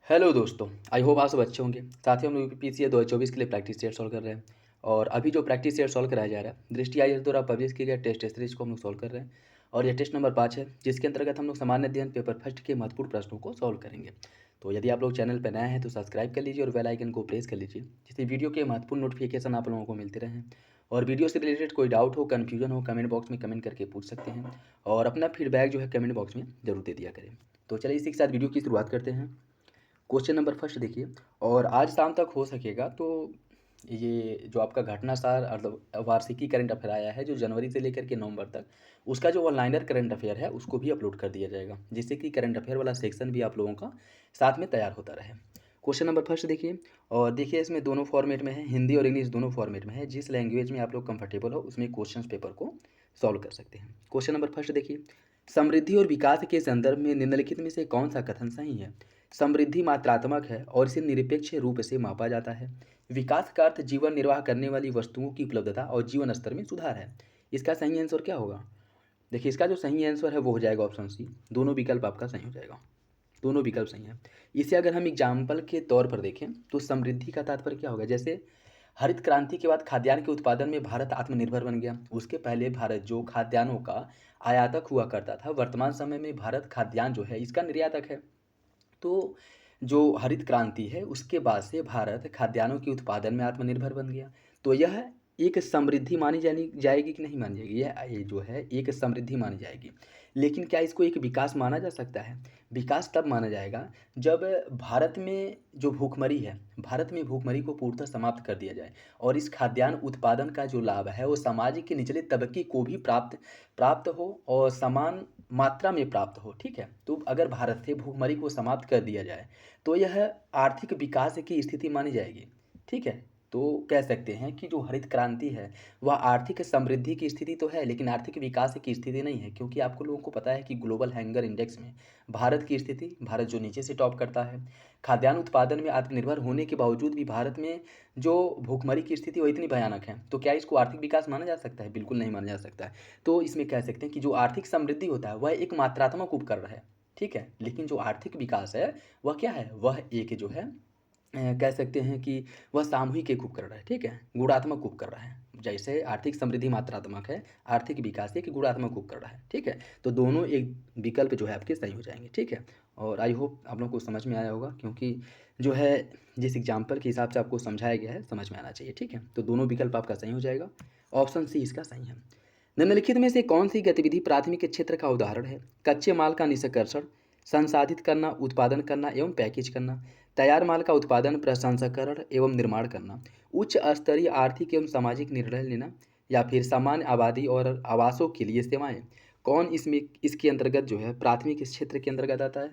Hello दोस्तों, I hope आप सब अच्छे होंगे। साथ ही हम लोग यूपीपीसीए 2024 के लिए प्रैक्टिस सेट सॉल्व कर रहे हैं। और अभी जो प्रैक्टिस सेट सॉल्व कराया जा रहा है दृष्टि आईएएस द्वारा पब्लिश किए गए टेस्ट सीरीज को हम लोग सॉल्व कर रहे हैं। और ये टेस्ट नंबर 5 है, जिसके अंतर्गत हम लोग सामान्य अध्ययन पेपर फर्स्ट के महत्वपूर्ण प्रश्नों को सॉल्व करेंगे। तो यदि आप लोग चैनल पर नए हैं तो सब्सक्राइब कर लीजिए और बेल आइकन को प्रेस कर लीजिए, जिससे वीडियो के महत्वपूर्ण नोटिफिकेशन आप लोगों को मिलते रहें। और वीडियो से रिलेटेड कोई डाउट हो, कन्फ्यूजन हो, कमेंट बॉक्स में कमेंट करके पूछ सकते हैं। और अपना फीडबैक जो है कमेंट बॉक्स में जरूर दे दिया करें। तो चलिए इसी के साथ वीडियो की शुरुआत करते हैं। क्वेश्चन नंबर फर्स्ट देखिए, और आज शाम तक हो सकेगा तो ये जो आपका घटना सार वार्षिकी करंट अफेयर आया है जो जनवरी से लेकर के नवंबर तक, उसका जो ऑनलाइनर करंट अफेयर है उसको भी अपलोड कर दिया जाएगा, जिससे कि करंट अफेयर वाला सेक्शन भी आप लोगों का साथ में तैयार होता रहे। क्वेश्चन नंबर फर्स्ट देखिए, और देखिए इसमें दोनों फॉर्मेट में है, हिंदी और इंग्लिश दोनों फॉर्मेट में है। जिस लैंग्वेज में आप लोग कंफर्टेबल हो उसमें क्वेश्चन पेपर को सॉल्व कर सकते हैं। क्वेश्चन नंबर फर्स्ट देखिए, समृद्धि और विकास के संदर्भ में निम्नलिखित में से कौन सा कथन सही है। समृद्धि मात्रात्मक है और इसे निरपेक्ष रूप से मापा जाता है। विकास का अर्थ जीवन निर्वाह करने वाली वस्तुओं की उपलब्धता और जीवन स्तर में सुधार है। इसका सही आंसर क्या होगा? देखिए इसका जो सही आंसर है वो हो जाएगा ऑप्शन सी। दोनों विकल्प आपका सही हो जाएगा, दोनों विकल्प सही है। इसे अगर हम एग्जाम्पल के तौर पर देखें तो समृद्धि का तात्पर्य क्या होगा? जैसे हरित क्रांति के बाद खाद्यान्न के उत्पादन में भारत आत्मनिर्भर बन गया। उसके पहले भारत जो खाद्यान्नों का आयातक हुआ करता था, वर्तमान समय में भारत खाद्यान्न जो है इसका निर्यातक है। तो जो हरित क्रांति है उसके बाद से भारत खाद्यान्नों के उत्पादन में आत्मनिर्भर बन गया। तो यह एक समृद्धि मानी जानी जाएगी कि नहीं मानी जाएगी? ये जो है एक समृद्धि मानी जाएगी। लेकिन क्या इसको एक विकास माना जा सकता है? विकास तब माना जाएगा जब भारत में जो भूखमरी है, भारत में भूखमरी को पूर्णतः समाप्त कर दिया जाए और इस खाद्यान्न उत्पादन का जो लाभ है वो समाज के निचले तबके को भी प्राप्त प्राप्त हो और समान मात्रा में प्राप्त हो। ठीक है, तो अगर भारत से भूखमरी को समाप्त कर दिया जाए तो यह आर्थिक विकास की स्थिति मानी जाएगी। ठीक है, तो कह सकते हैं कि जो हरित क्रांति है वह आर्थिक समृद्धि की स्थिति तो है, लेकिन आर्थिक विकास की स्थिति नहीं है। क्योंकि आपको लोगों को पता है कि ग्लोबल हैंगर इंडेक्स में भारत की स्थिति, भारत जो नीचे से टॉप करता है। खाद्यान्न उत्पादन में आत्मनिर्भर होने के बावजूद भी भारत में जो भूखमरी की स्थिति वो इतनी भयानक है। तो क्या इसको आर्थिक विकास माना जा सकता है? बिल्कुल नहीं माना जा सकता है। तो इसमें कह सकते हैं कि जो आर्थिक समृद्धि होता है वह एक मात्रात्मक उपकरण है। ठीक है, लेकिन जो आर्थिक विकास है वह क्या है? वह एक जो है कह सकते हैं कि वह सामूहिक एक उपकरण है। ठीक है, गुणात्मक उपकरण है। जैसे आर्थिक समृद्धि मात्रात्मक है, आर्थिक विकास एक गुणात्मक उपकरण है। ठीक है, तो दोनों एक विकल्प जो है आपके सही हो जाएंगे। ठीक है, और आई होप आप लोगों को समझ में आया होगा, क्योंकि जो है जिस एग्जाम्पल के हिसाब से आपको समझाया गया है समझ में आना चाहिए। ठीक है, तो दोनों विकल्प आपका सही हो जाएगा, ऑप्शन सी इसका सही है। निम्नलिखित में से कौन सी गतिविधि प्राथमिक क्षेत्र का उदाहरण है? कच्चे माल का निष्कर्षण, संसाधित करना, उत्पादन करना एवं पैकेज करना, तैयार माल का उत्पादन, प्रसंस्करण एवं निर्माण करना, उच्च स्तरीय आर्थिक एवं सामाजिक निर्णय लेना, या फिर सामान्य आबादी और आवासों के लिए सेवाएं। कौन इसमें इसके अंतर्गत जो है प्राथमिक क्षेत्र के अंतर्गत आता है?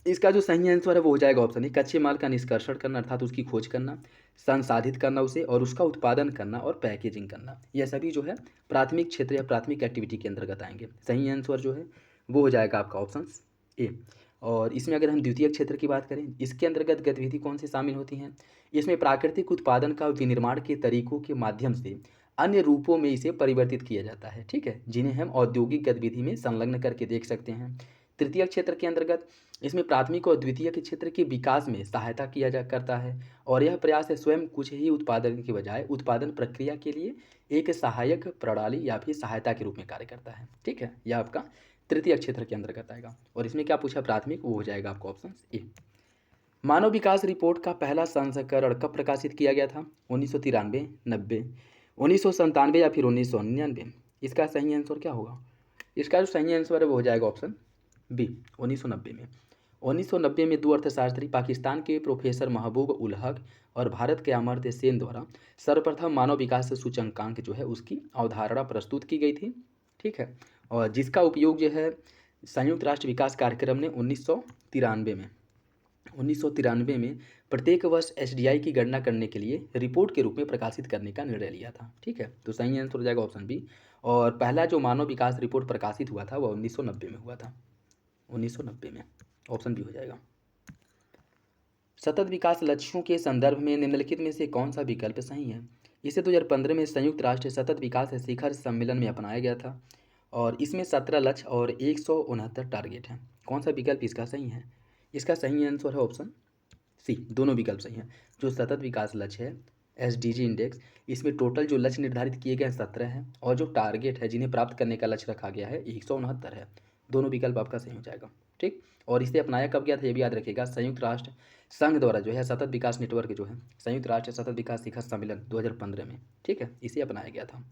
इसका जो सही आंसर है वो हो जाएगा ऑप्शन ए, कच्चे माल का निष्कर्षण करना अर्थात उसकी खोज करना, संसाधित करना उसे और उसका उत्पादन करना और पैकेजिंग करना। यह सभी जो है प्राथमिक क्षेत्र या प्राथमिक एक्टिविटी के अंतर्गत आएंगे। सही आंसर जो है वो हो जाएगा आपका ऑप्शन ए। और इसमें अगर हम द्वितीय क्षेत्र की बात करें, इसके अंतर्गत गतिविधि कौन सी शामिल होती हैं? इसमें प्राकृतिक उत्पादन का विनिर्माण के तरीकों के माध्यम से अन्य रूपों में इसे परिवर्तित किया जाता है। ठीक है, जिन्हें हम औद्योगिक गतिविधि में संलग्न करके देख सकते हैं। तृतीय क्षेत्र के अंतर्गत इसमें प्राथमिक और द्वितीय के क्षेत्र के विकास में सहायता किया जा करता है। और यह प्रयास है स्वयं कुछ ही उत्पादन के बजाय उत्पादन प्रक्रिया के लिए एक सहायक प्रणाली या फिर सहायता के रूप में कार्य करता है। ठीक है, यह आपका तृतीय क्षेत्र के अंतर्गत आएगा। और इसमें क्या पूछा प्राथमिक, वो हो जाएगा आपका option A. Manav Vikas report का पहला संस्करण कब प्रकाशित किया गया था? 1993, 90, 1997 या फिर 1999? इसका सही आंसर क्या होगा? इसका जो सही आंसर है वो हो जाएगा ऑप्शन बी, 1990 में। 1990 में दो अर्थशास्त्री पाकिस्तान के प्रोफेसर महबूब उल हक और भारत के अमर्त्य सेन द्वारा सर्वप्रथम मानव विकास सूचकांक जो है उसकी अवधारणा प्रस्तुत की गई थी। ठीक है, और जिसका उपयोग जो है संयुक्त राष्ट्र विकास कार्यक्रम ने 1993 में प्रत्येक वर्ष एसडीआई की गणना करने के लिए रिपोर्ट के रूप में प्रकाशित करने का निर्णय लिया था। ठीक है, तो सही आंसर हो जाएगा ऑप्शन बी। और पहला जो मानव विकास रिपोर्ट प्रकाशित हुआ था वह 1990 में हुआ था, 1990 में। ऑप्शन बी हो जाएगा। सतत विकास लक्ष्यों के संदर्भ में निम्नलिखित में से कौन सा विकल्प सही है? इसे 2015 में संयुक्त राष्ट्र सतत विकास शिखर सम्मेलन में अपनाया गया था और इसमें 17 लक्ष्य और 169 टारगेट हैं। कौन सा विकल्प इसका सही है? इसका सही आंसर है ऑप्शन सी, दोनों विकल्प सही हैं। जो सतत विकास लक्ष्य है एसडीजी इंडेक्स, इसमें टोटल जो लक्ष्य निर्धारित किए गए हैं 17 हैं और जो टारगेट है जिन्हें प्राप्त करने का लक्ष्य रखा गया है 169 है। दोनों विकल्प आपका सही हो जाएगा। ठीक, और इसे अपनाया कब गया था ये भी याद रखिएगा, संयुक्त राष्ट्र संघ द्वारा जो है सतत विकास नेटवर्क जो है संयुक्त राष्ट्र सतत विकास शिखर सम्मेलन 2015 में, ठीक है, इसे अपनाया गया था।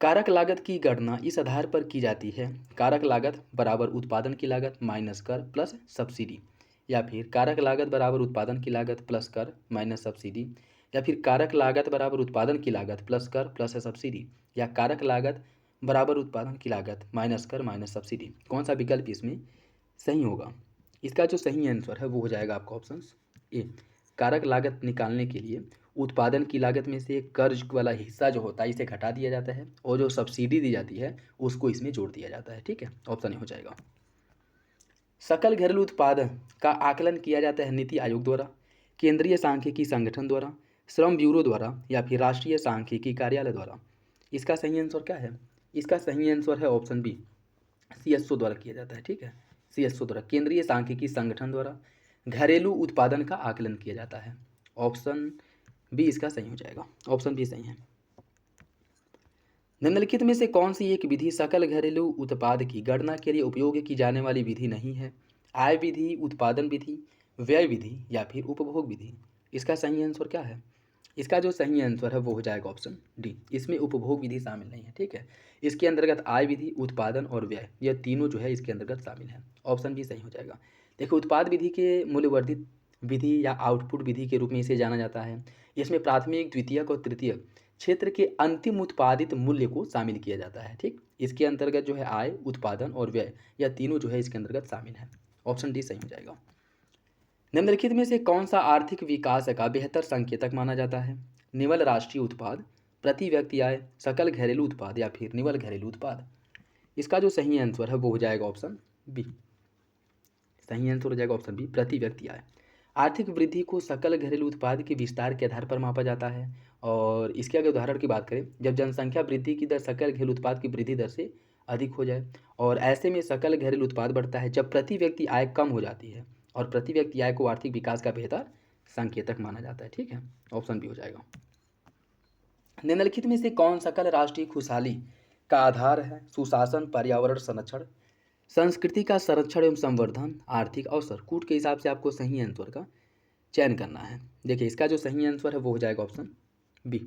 कारक लागत की गणना इस आधार पर की जाती है, कारक लागत बराबर उत्पादन की लागत माइनस कर प्लस सब्सिडी, या फिर कारक लागत बराबर उत्पादन की लागत प्लस कर माइनस सब्सिडी, या फिर कारक लागत बराबर उत्पादन की लागत प्लस कर प्लस सब्सिडी, या कारक लागत बराबर उत्पादन की लागत माइनस कर माइनस सब्सिडी। कौन सा विकल्प इसमें सही होगा? इसका जो सही आंसर है वो हो जाएगा आपका ऑप्शन ए। कारक लागत निकालने के लिए उत्पादन की लागत में से कर्ज वाला हिस्सा जो होता है इसे घटा दिया जाता है और जो सब्सिडी दी जाती है उसको इसमें जोड़ दिया जाता है। ठीक है, ऑप्शन ए हो जाएगा। सकल घरेलू उत्पाद का आकलन किया जाता है नीति आयोग द्वारा, केंद्रीय सांख्यिकी संगठन द्वारा, श्रम ब्यूरो द्वारा, या फिर राष्ट्रीय सांख्यिकी कार्यालय द्वारा। इसका सही आंसर क्या है? इसका सही आंसर है ऑप्शन बी, सीएसओ द्वारा किया जाता है। ठीक है, सीएसओ द्वारा, केंद्रीय सांख्यिकी संगठन द्वारा घरेलू उत्पादन का आकलन किया जाता है। ऑप्शन बी इसका सही हो जाएगा, ऑप्शन बी सही है। निम्नलिखित में से कौन सी एक विधि सकल घरेलू उत्पाद की गणना के लिए उपयोग की जाने वाली विधि नहीं है? आय विधि, उत्पादन विधि, व्यय विधि, या फिर उपभोग विधि। इसका सही आंसर क्या है? इसका जो सही आंसर है वो हो जाएगा ऑप्शन डी, इसमें उपभोग विधि शामिल नहीं है। ठीक है, इसके अंतर्गत आय विधि, उत्पादन और व्यय यह तीनों जो है इसके अंतर्गत शामिल है। ऑप्शन बी सही हो जाएगा। देखिए, उत्पाद विधि के मूल्यवर्धित विधि या आउटपुट विधि के रूप में इसे जाना जाता है। इसमें प्राथमिक, द्वितीयक और तृतीयक क्षेत्र के अंतिम उत्पादित मूल्य को शामिल किया जाता है। ठीक, इसके अंतर्गत जो है आय, उत्पादन और व्यय यह तीनों जो है इसके अंतर्गत शामिल है। ऑप्शन डी सही हो जाएगा। निम्नलिखित में से कौन सा आर्थिक विकास का बेहतर संकेतक माना जाता है? निवल राष्ट्रीय उत्पाद, प्रति व्यक्ति आय, सकल घरेलू उत्पाद, या फिर निवल घरेलू उत्पाद। इसका जो सही आंसर है वो हो जाएगा ऑप्शन बी, सही आंसर हो जाएगा ऑप्शन बी, प्रति व्यक्ति आय। आर्थिक वृद्धि को सकल घरेलू उत्पाद के विस्तार के आधार पर मापा जाता है, और इसके अगर उदाहरण की बात करें, जब जनसंख्या वृद्धि की दर सकल घरेलू उत्पाद की वृद्धि दर से अधिक हो जाए, और ऐसे में सकल घरेलू उत्पाद बढ़ता है जब प्रति व्यक्ति आय कम हो जाती है, और प्रति व्यक्ति आय को आर्थिक विकास का बेहतर संकेतक माना जाता है। ठीक है, ऑप्शन बी हो जाएगा। निम्नलिखित में से कौन सकल राष्ट्रीय खुशहाली का आधार है? सुशासन, पर्यावरण संरक्षण, संस्कृति का संरक्षण एवं संवर्धन, आर्थिक अवसर। कूट के हिसाब से आपको सही आंसर का चयन करना है। देखिए, इसका जो सही आंसर है वो हो जाएगा ऑप्शन बी,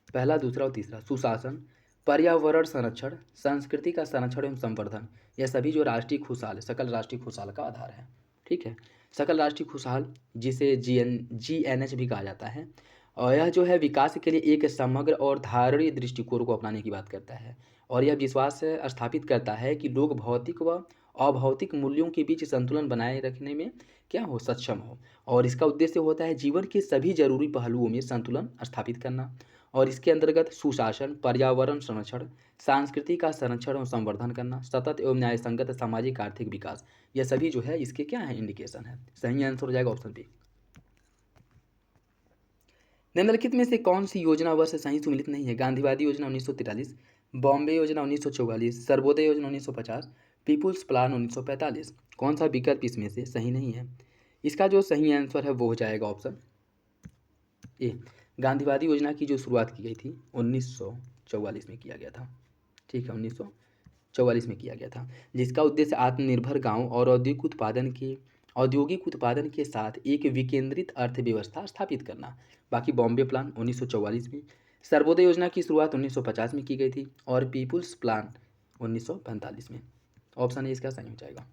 पहला, दूसरा और तीसरा। सुशासन, पर्यावरण संरक्षण, संस्कृति का संरक्षण एवं संवर्धन, यह सभी जो राष्ट्रीय खुशहाल, सकल राष्ट्रीय खुशहाल का आधार है। ठीक है, सकल राष्ट्रीय खुशहाल जिसे GNH भी कहा जाता है, और यह जो है विकास के लिए एक समग्र और धारणीय दृष्टिकोण को अपनाने की बात करता है, और यह विश्वास स्थापित करता है कि लोग भौतिक व अभौतिक मूल्यों के बीच संतुलन बनाए रखने में क्या हो, सक्षम हो, और इसका उद्देश्य होता है जीवन के सभी जरूरी पहलुओं में संतुलन स्थापित करना। और इसके अंतर्गत सुशासन, पर्यावरण संरक्षण, सांस्कृतिक का संरक्षण और संवर्धन करना, सतत एवं न्यायसंगत सामाजिक आर्थिक विकास, यह सभी जो है इसके क्या है, इंडिकेशन है। सही आंसर हो जाएगा ऑप्शन बी। निम्नलिखित में से कौन सी योजना वर्ष सही सुमिलित नहीं है? गांधीवादी योजना 1943, बॉम्बे योजना 1944, सर्वोदय योजना 1950, पीपुल्स प्लान 1945। कौन सा विकल्प इसमें से सही नहीं है? इसका जो सही आंसर है वो हो जाएगा ऑप्शन ए। गांधीवादी योजना की जो शुरुआत की गई थी 1944 में किया गया था। ठीक है, 1944 में किया गया था, जिसका उद्देश्य आत्मनिर्भर गांव और औद्योगिक उत्पादन के साथ एक विकेंद्रित अर्थव्यवस्था स्थापित करना। बाकी बॉम्बे प्लान 1944 में, सर्वोदय योजना की शुरुआत 1950 में की गई थी, और पीपुल्स प्लान 1945 में। ऑप्शन ए इसका सही हो जाएगा।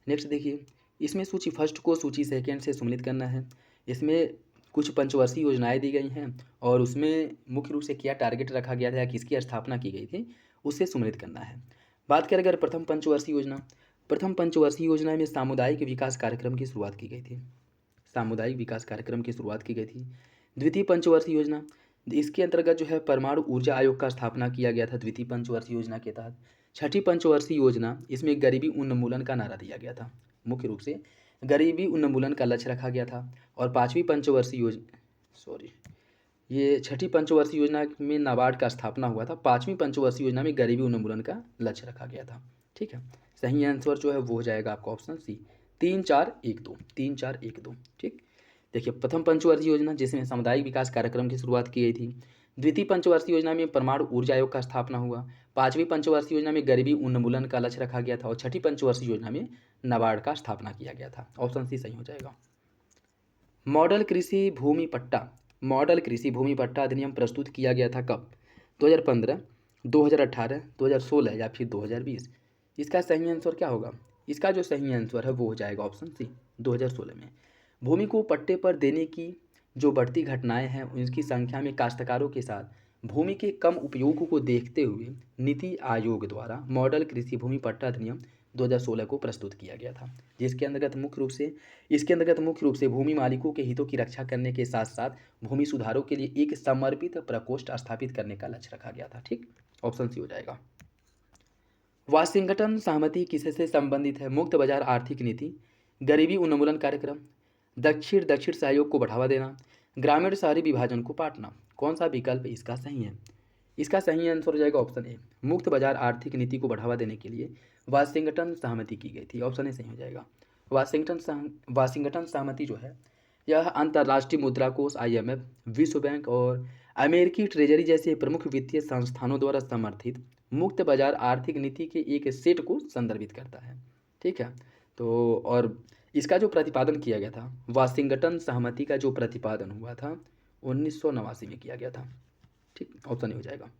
नेक्स्ट देखिए, इसमें सूची फर्स्ट को सूची सेकेंड से सम्मिलित करना है। इसमें कुछ पंचवर्षीय योजनाएं दी गई हैं, और उसमें मुख्य रूप से क्या टारगेट रखा गया था, किसकी स्थापना की गई थी, उससे सम्मिलित करना है। बात करें अगर प्रथम पंचवर्षीय योजना में सामुदायिक विकास कार्यक्रम की शुरुआत की गई थी, सामुदायिक विकास कार्यक्रम की शुरुआत की गई थी। द्वितीय पंचवर्षीय योजना, इसके अंतर्गत जो है परमाणु ऊर्जा आयोग का स्थापना किया गया था द्वितीय पंचवर्षीय योजना के तहत। छठी पंचवर्षीय योजना, इसमें गरीबी उन्मूलन का नारा दिया गया था, मुख्य रूप से गरीबी उन्मूलन का लक्ष्य रखा गया था। और पाँचवीं पंचवर्षीय योजना, ये छठी पंचवर्षीय योजना में नाबार्ड का स्थापना हुआ था, पाँचवीं पंचवर्षीय योजना में गरीबी उन्मूलन का लक्ष्य रखा गया था। ठीक है, सही आंसर जो है वो हो जाएगा आपका ऑप्शन सी, 3-4-1-2, 3-4-1-2। ठीक, देखिए प्रथम पंचवर्षीय योजना जिसमें सामुदायिक विकास कार्यक्रम की शुरुआत की गई थी। द्वितीय पंचवर्षीय योजना में परमाणु ऊर्जा आयोग का स्थापना हुआ। पांचवी पंचवर्षीय योजना में गरीबी उन्मूलन का लक्ष्य रखा गया था और छठी पंचवर्षीय योजना में नाबार्ड का स्थापना किया गया था। ऑप्शन सी सही हो जाएगा। मॉडल कृषि भूमि पट्टा, मॉडल कृषि भूमि पट्टा अधिनियम प्रस्तुत किया गया था कब? 2015, 2018, 2016 या फिर 2020? इसका सही आंसर क्या होगा? इसका जो सही आंसर है वो हो जाएगा ऑप्शन सी, 2016 में। भूमि को पट्टे पर देने की जो बढ़ती घटनाएं हैं उनकी संख्या में काश्तकारों के साथ भूमि के कम उपयोग को देखते हुए नीति आयोग द्वारा मॉडल कृषि भूमि पट्टा अधिनियम 2016 को प्रस्तुत किया गया था, जिसके अंतर्गत मुख्य रूप से भूमि मालिकों के हितों की रक्षा करने के साथ साथ भूमि सुधारों के लिए एक समर्पित प्रकोष्ठ स्थापित करने का लक्ष्य रखा गया था। ठीक, ऑप्शन सी हो जाएगा। वाशिंगटन सहमति किससे संबंधित है? मुक्त बाजार आर्थिक नीति, गरीबी उन्मूलन कार्यक्रम, दक्षिण दक्षिण सहयोग को बढ़ावा देना, ग्रामीण शहरी विभाजन को पाटना? कौन सा विकल्प इसका सही है? इसका सही आंसर हो जाएगा ऑप्शन ए, मुक्त बाजार आर्थिक नीति को बढ़ावा देने के लिए वाशिंगटन सहमति की गई थी। ऑप्शन ए सही हो जाएगा। वाशिंगटन सहमति जो है यह अंतर्राष्ट्रीय मुद्रा कोष IMF, विश्व बैंक और अमेरिकी ट्रेजरी जैसे प्रमुख वित्तीय संस्थानों द्वारा समर्थित मुक्त बाजार आर्थिक नीति के एक सेट को संदर्भित करता है। ठीक है, तो और इसका जो प्रतिपादन किया गया था, वाशिंगटन सहमति का जो प्रतिपादन हुआ था 1989 में किया गया था। ठीक, ऑप्शन ए हो जाएगा।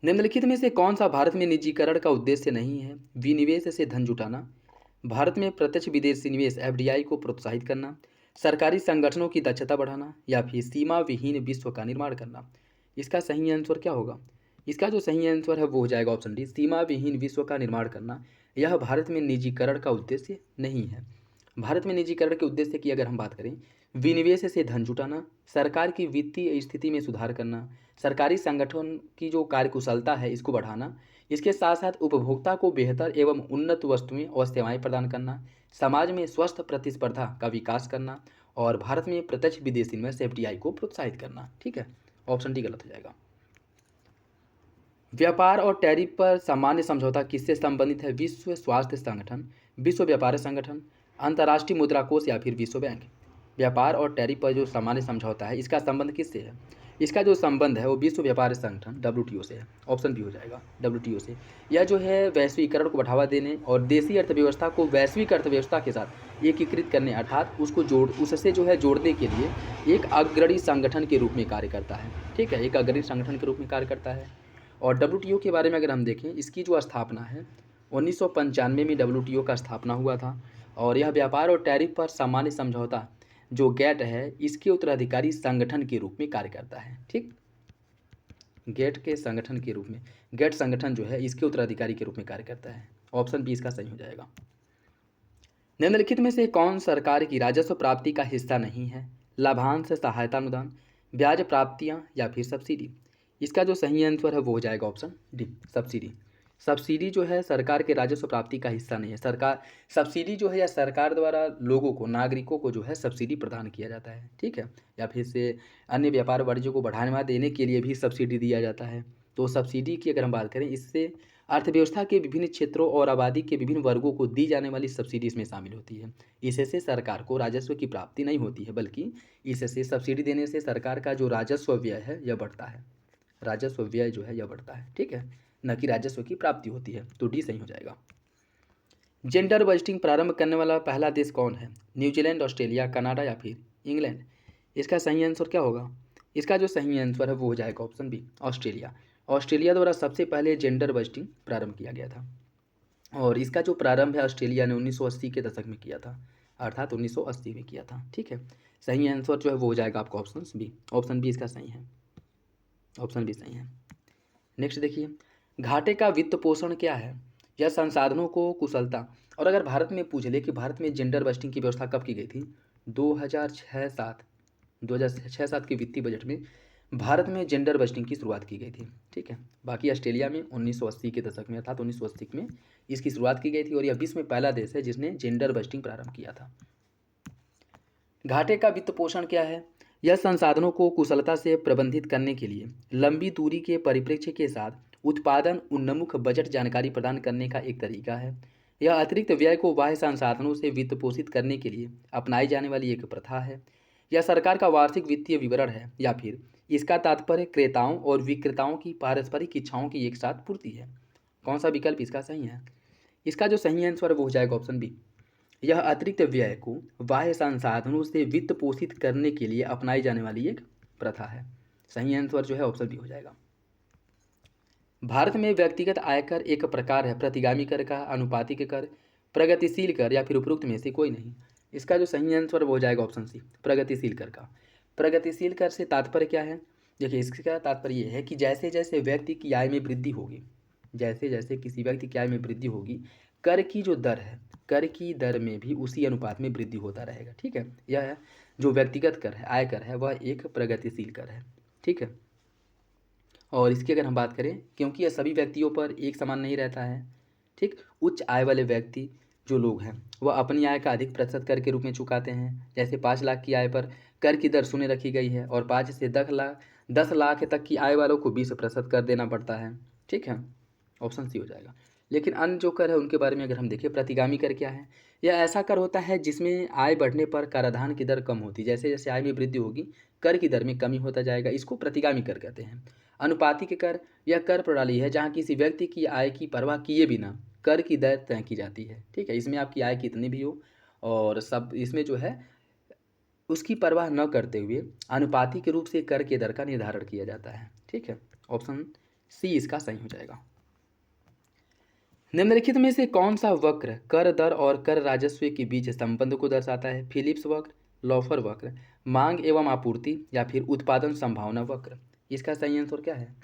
निम्नलिखित में से कौन सा भारत में निजीकरण का उद्देश्य नहीं है? विनिवेश से धन जुटाना, भारत में प्रत्यक्ष विदेशी निवेश FDI को प्रोत्साहित करना, सरकारी संगठनों की दक्षता बढ़ाना या फिर सीमा विहीन विश्व का निर्माण करना? इसका सही आंसर क्या होगा? इसका जो सही आंसर है वो हो जाएगा ऑप्शन डी, सीमा विहीन विश्व का निर्माण करना। यह भारत में निजीकरण का उद्देश्य नहीं है। भारत में निजीकरण के उद्देश्य की अगर हम बात करें, विनिवेश से धन जुटाना, सरकार की वित्तीय स्थिति में सुधार करना, सरकारी संगठन की जो कार्यकुशलता है इसको बढ़ाना, इसके साथ साथ उपभोक्ता को बेहतर एवं उन्नत वस्तुएं और सेवाएं प्रदान करना, समाज में स्वस्थ प्रतिस्पर्धा का विकास करना और भारत में प्रत्यक्ष विदेशी निवेश FDI को प्रोत्साहित करना। ठीक है, ऑप्शन डी गलत हो जाएगा। व्यापार और टैरिफ पर सामान्य समझौता किससे संबंधित है? विश्व स्वास्थ्य संगठन, विश्व व्यापार संगठन, अंतर्राष्ट्रीय मुद्रा कोष या फिर विश्व बैंक? व्यापार और टैरिफ पर जो सामान्य समझौता है इसका संबंध किससे है? इसका जो संबंध है वो विश्व व्यापार संगठन WTO से है। ऑप्शन बी हो जाएगा, WTO से। यह जो है वैश्वीकरण को बढ़ावा देने और देशी अर्थव्यवस्था को वैश्विक अर्थव्यवस्था के साथ एकीकृत करने अर्थात उससे जो है जोड़ने के लिए एक अग्रणी संगठन के रूप में कार्य करता है। ठीक है, एक अग्रणी संगठन के रूप में कार्य करता है। और WTO के बारे में अगर हम देखें, इसकी जो स्थापना है 1995 में WTO का स्थापना हुआ था और यह व्यापार और टैरिफ पर सामान्य समझौता जो गेट है इसके उत्तराधिकारी संगठन के रूप में कार्य करता है। ठीक, गेट के संगठन के रूप में, गेट संगठन जो है इसके उत्तराधिकारी के रूप में कार्य करता है। ऑप्शन बी इसका सही हो जाएगा। निम्नलिखित में से कौन सरकार की राजस्व प्राप्ति का हिस्सा नहीं है? लाभांश, सहायता अनुदान, ब्याज प्राप्तियां या फिर सब्सिडी? इसका जो सही आंसर है वो हो जाएगा ऑप्शन डी, सब्सिडी। सब्सिडी जो है सरकार के राजस्व प्राप्ति का हिस्सा नहीं है। सब्सिडी जो है या सरकार द्वारा लोगों को, नागरिकों को जो है सब्सिडी प्रदान किया जाता है। ठीक है, या फिर से अन्य व्यापार वाणिज्य को बढ़ावा देने के लिए भी सब्सिडी दिया जाता है। तो सब्सिडी की अगर हम बात करें, इससे अर्थव्यवस्था के विभिन्न क्षेत्रों और आबादी के विभिन्न वर्गों को दी जाने वाली सब्सिडी इसमें शामिल होती है। इससे सरकार को राजस्व की प्राप्ति नहीं होती है, बल्कि इससे सब्सिडी देने से सरकार का जो राजस्व व्यय है यह बढ़ता है। राजस्व व्यय जो है यह बढ़ता है। ठीक है, न कि राजस्व की प्राप्ति होती है। तो डी सही हो जाएगा। जेंडर बजटिंग प्रारंभ करने वाला पहला देश कौन है? न्यूजीलैंड, ऑस्ट्रेलिया, कनाडा या फिर इंग्लैंड? इसका सही आंसर क्या होगा? इसका जो सही आंसर है वो हो जाएगा ऑप्शन बी, ऑस्ट्रेलिया। ऑस्ट्रेलिया द्वारा सबसे पहले जेंडर बजटिंग प्रारंभ किया गया था और इसका जो प्रारंभ है ऑस्ट्रेलिया ने 1980 के दशक में किया था, अर्थात 1980 में किया था। ठीक है, सही आंसर जो है वो हो जाएगा आपका ऑप्शन बी। ऑप्शन बी इसका सही है, ऑप्शन बी सही है। नेक्स्ट देखिए, घाटे का वित्त पोषण क्या है? यह संसाधनों को कुशलता। और अगर भारत में पूछ ले कि भारत में जेंडर बजटिंग की व्यवस्था कब की गई थी? 2006-7 के वित्तीय बजट में भारत में जेंडर बजटिंग की शुरुआत की गई थी। ठीक है, बाकी ऑस्ट्रेलिया में 1980 के दशक में, अर्थात 1980 में इसकी शुरुआत की गई थी और यह विश्व में पहला देश है जिसने जेंडर बजटिंग प्रारंभ किया था। घाटे का वित्त पोषण क्या है? यह संसाधनों को कुशलता से प्रबंधित करने के लिए लंबी दूरी के परिप्रेक्ष्य के साथ उत्पादन उन्मुख बजट जानकारी प्रदान करने का एक तरीका है। यह अतिरिक्त व्यय को बाह्य संसाधनों से वित्त पोषित करने के लिए अपनाई जाने वाली एक प्रथा है। यह सरकार का वार्षिक वित्तीय विवरण है, या फिर इसका तात्पर्य क्रेताओं और विक्रेताओं की पारस्परिक इच्छाओं की एक साथ पूर्ति है। कौन सा विकल्प इसका सही है? इसका जो सही आंसर है वो हो जाएगा ऑप्शन बी। यह अतिरिक्त व्यय को बाह्य संसाधनों से वित्त पोषित करने के लिए अपनाई जाने वाली एक प्रथा है। सही आंसर जो है ऑप्शन बी हो जाएगा। भारत में व्यक्तिगत आयकर एक प्रकार है प्रतिगामी कर का, अनुपातिक कर, प्रगतिशील कर, या फिर उपरोक्त में से कोई नहीं। इसका जो सही आंसर वो हो जाएगा ऑप्शन सी, प्रगतिशील कर का। प्रगतिशील कर से तात्पर्य क्या है? देखिए, इसका तात्पर्य ये है कि जैसे जैसे व्यक्ति की आय में वृद्धि होगी, जैसे जैसे किसी व्यक्ति की आय में वृद्धि होगी, कर की जो दर है, कर की दर में भी उसी अनुपात में वृद्धि होता रहेगा। ठीक है, यह है जो व्यक्तिगत कर है, आयकर है, वह एक प्रगतिशील कर है। ठीक है, और इसकी अगर हम बात करें, क्योंकि यह सभी व्यक्तियों पर एक समान नहीं रहता है। ठीक, उच्च आय वाले व्यक्ति जो लोग हैं वह अपनी आय का अधिक प्रतिशत कर के रूप में चुकाते हैं। जैसे 5 लाख की आय पर कर की दर शून्य रखी गई है, और 5 से 10 लाख तक की आय वालों को 20% कर देना पड़ता है। ठीक है, ऑप्शन सी हो जाएगा। लेकिन अन्य जो कर है उनके बारे में अगर हम देखें, प्रतिगामी कर क्या है? यह ऐसा कर होता है जिसमें आय बढ़ने पर कराधान की दर कम होती है। जैसे जैसे आय में वृद्धि होगी, कर की दर में कमी होता जाएगा। इसको प्रतिगामी कर कहते हैं। अनुपातिक कर यह कर प्रणाली है जहाँ किसी व्यक्ति की आय की परवाह किए बिना कर की दर तय की जाती है। ठीक है, इसमें आपकी आय कितनी भी हो और सब इसमें जो है उसकी परवाह न करते हुए अनुपातिक रूप से कर के दर का निर्धारण किया जाता है। ठीक है, ऑप्शन सी इसका सही हो जाएगा। निम्नलिखित में से कौन सा वक्र कर दर और कर राजस्व के बीच संबंध को दर्शाता है? फिलिप्स वक्र, लॉफर वक्र, मांग एवं आपूर्ति, या फिर उत्पादन संभावना वक्र। इसका सही आंसर क्या है?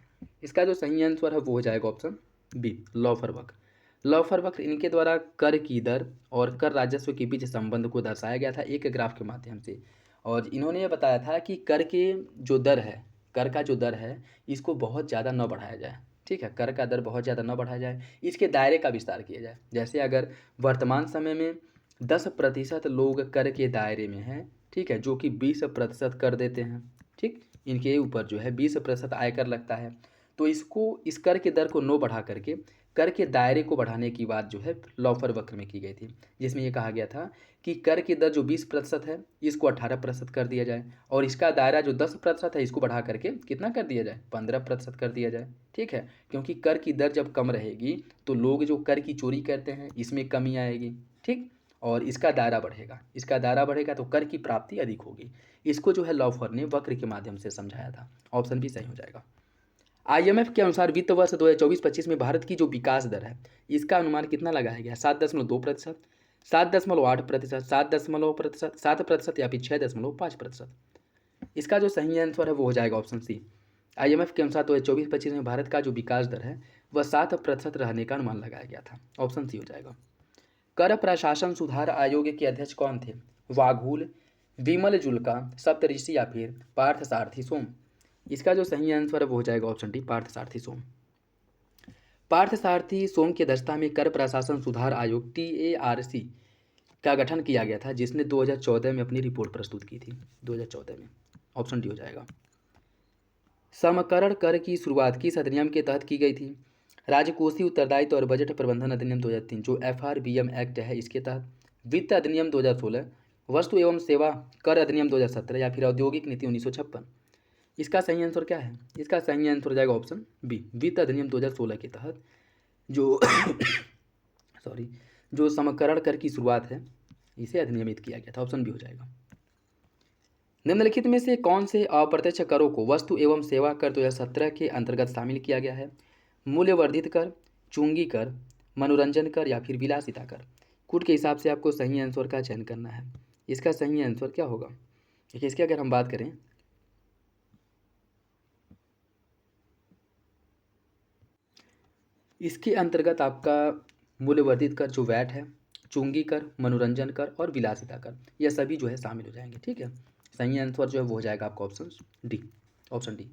इसका जो सही आंसर है वो हो जाएगा ऑप्शन बी, लॉफर वक्र। लॉफर वक्र इनके द्वारा कर की दर और कर राजस्व के बीच संबंध को दर्शाया गया था एक ग्राफ के माध्यम से। और इन्होंने ये बताया था कि कर के जो दर है, कर का जो दर है, इसको बहुत ज़्यादा न बढ़ाया जाए। ठीक है, कर का दर बहुत ज़्यादा न बढ़ाया जाए, इसके दायरे का विस्तार किया जाए। जैसे अगर वर्तमान समय में 10% लोग कर के दायरे में हैं, ठीक है, जो कि 20% कर देते हैं। ठीक, इनके ऊपर जो है 20% आयकर लगता है, तो इसको इस कर के दर को न बढ़ा करके कर के दायरे को बढ़ाने की बात जो है लॉफर वक्र में की गई थी, जिसमें ये कहा गया था कि कर की दर जो 20% है इसको 18% कर दिया जाए, और इसका दायरा जो 10% है इसको बढ़ा करके कितना कर दिया जाए? 15% कर दिया जाए। ठीक है, क्योंकि कर की दर जब कम रहेगी तो लोग जो कर की चोरी करते हैं इसमें कमी आएगी। ठीक, और इसका दायरा बढ़ेगा, इसका दायरा बढ़ेगा तो कर की प्राप्ति अधिक होगी। इसको जो है लॉफर ने वक्र के माध्यम से समझाया था। ऑप्शन भी सही हो जाएगा। आईएमएफ के अनुसार वित्त वर्ष 2024-25 में भारत की जो विकास दर है इसका अनुमान कितना लगाया गया? 7.2%, 7.8%, 7%, या फिर 6.5%। इसका जो सही आंसर है वो हो जाएगा ऑप्शन सी। आईएमएफ के अनुसार 2024-25 में भारत का जो विकास दर है वह 7% रहने का अनुमान लगाया गया था। ऑप्शन सी हो जाएगा। कर प्रशासन सुधार आयोग के अध्यक्ष कौन थे? वाघूल, विमल जुल्का, सप्तऋषि, या फिर पार्थ सारथी सोम। इसका जो सही आंसर है वो हो जाएगा ऑप्शन डी, पार्थ सारथी सोम। पार्थ सारथी सोम की अध्यक्षता में कर प्रशासन सुधार आयोग TARC का गठन किया गया था, जिसने 2014 में अपनी रिपोर्ट प्रस्तुत की थी। 2014 में। ऑप्शन डी हो जाएगा। समकरण कर की शुरुआत किस अधिनियम के तहत की गई थी? राजकोषीय उत्तरदायित्व और बजट प्रबंधन अधिनियम 2003 जो FRBM एक्ट है इसके तहत, वित्त अधिनियम 2016, वस्तु एवं सेवा कर अधिनियम 2017, या फिर औद्योगिक नीति 1956। इसका सही आंसर क्या है? इसका सही आंसर हो जाएगा ऑप्शन बी, वित्त अधिनियम 2016 के तहत जो जो समकरण कर की शुरुआत है इसे अधिनियमित किया गया था। ऑप्शन बी हो जाएगा। निम्नलिखित में से कौन से अप्रत्यक्ष करों को वस्तु एवं सेवा कर 2017 के अंतर्गत शामिल किया गया है? मूल्यवर्धित कर, चुंगी कर, मनोरंजन कर, या फिर विलासिता कर। कूट के हिसाब से आपको सही आंसर का चयन करना है। इसका सही आंसर क्या होगा? देखिए, इसकी अगर हम बात करें, इसके अंतर्गत आपका मूल्यवर्धित कर जो वैट है, चुंगी कर, मनोरंजन कर और विलासिता कर, यह सभी जो है शामिल हो जाएंगे। ठीक है, सही आंसर जो है वो हो जाएगा आपका option D, option D.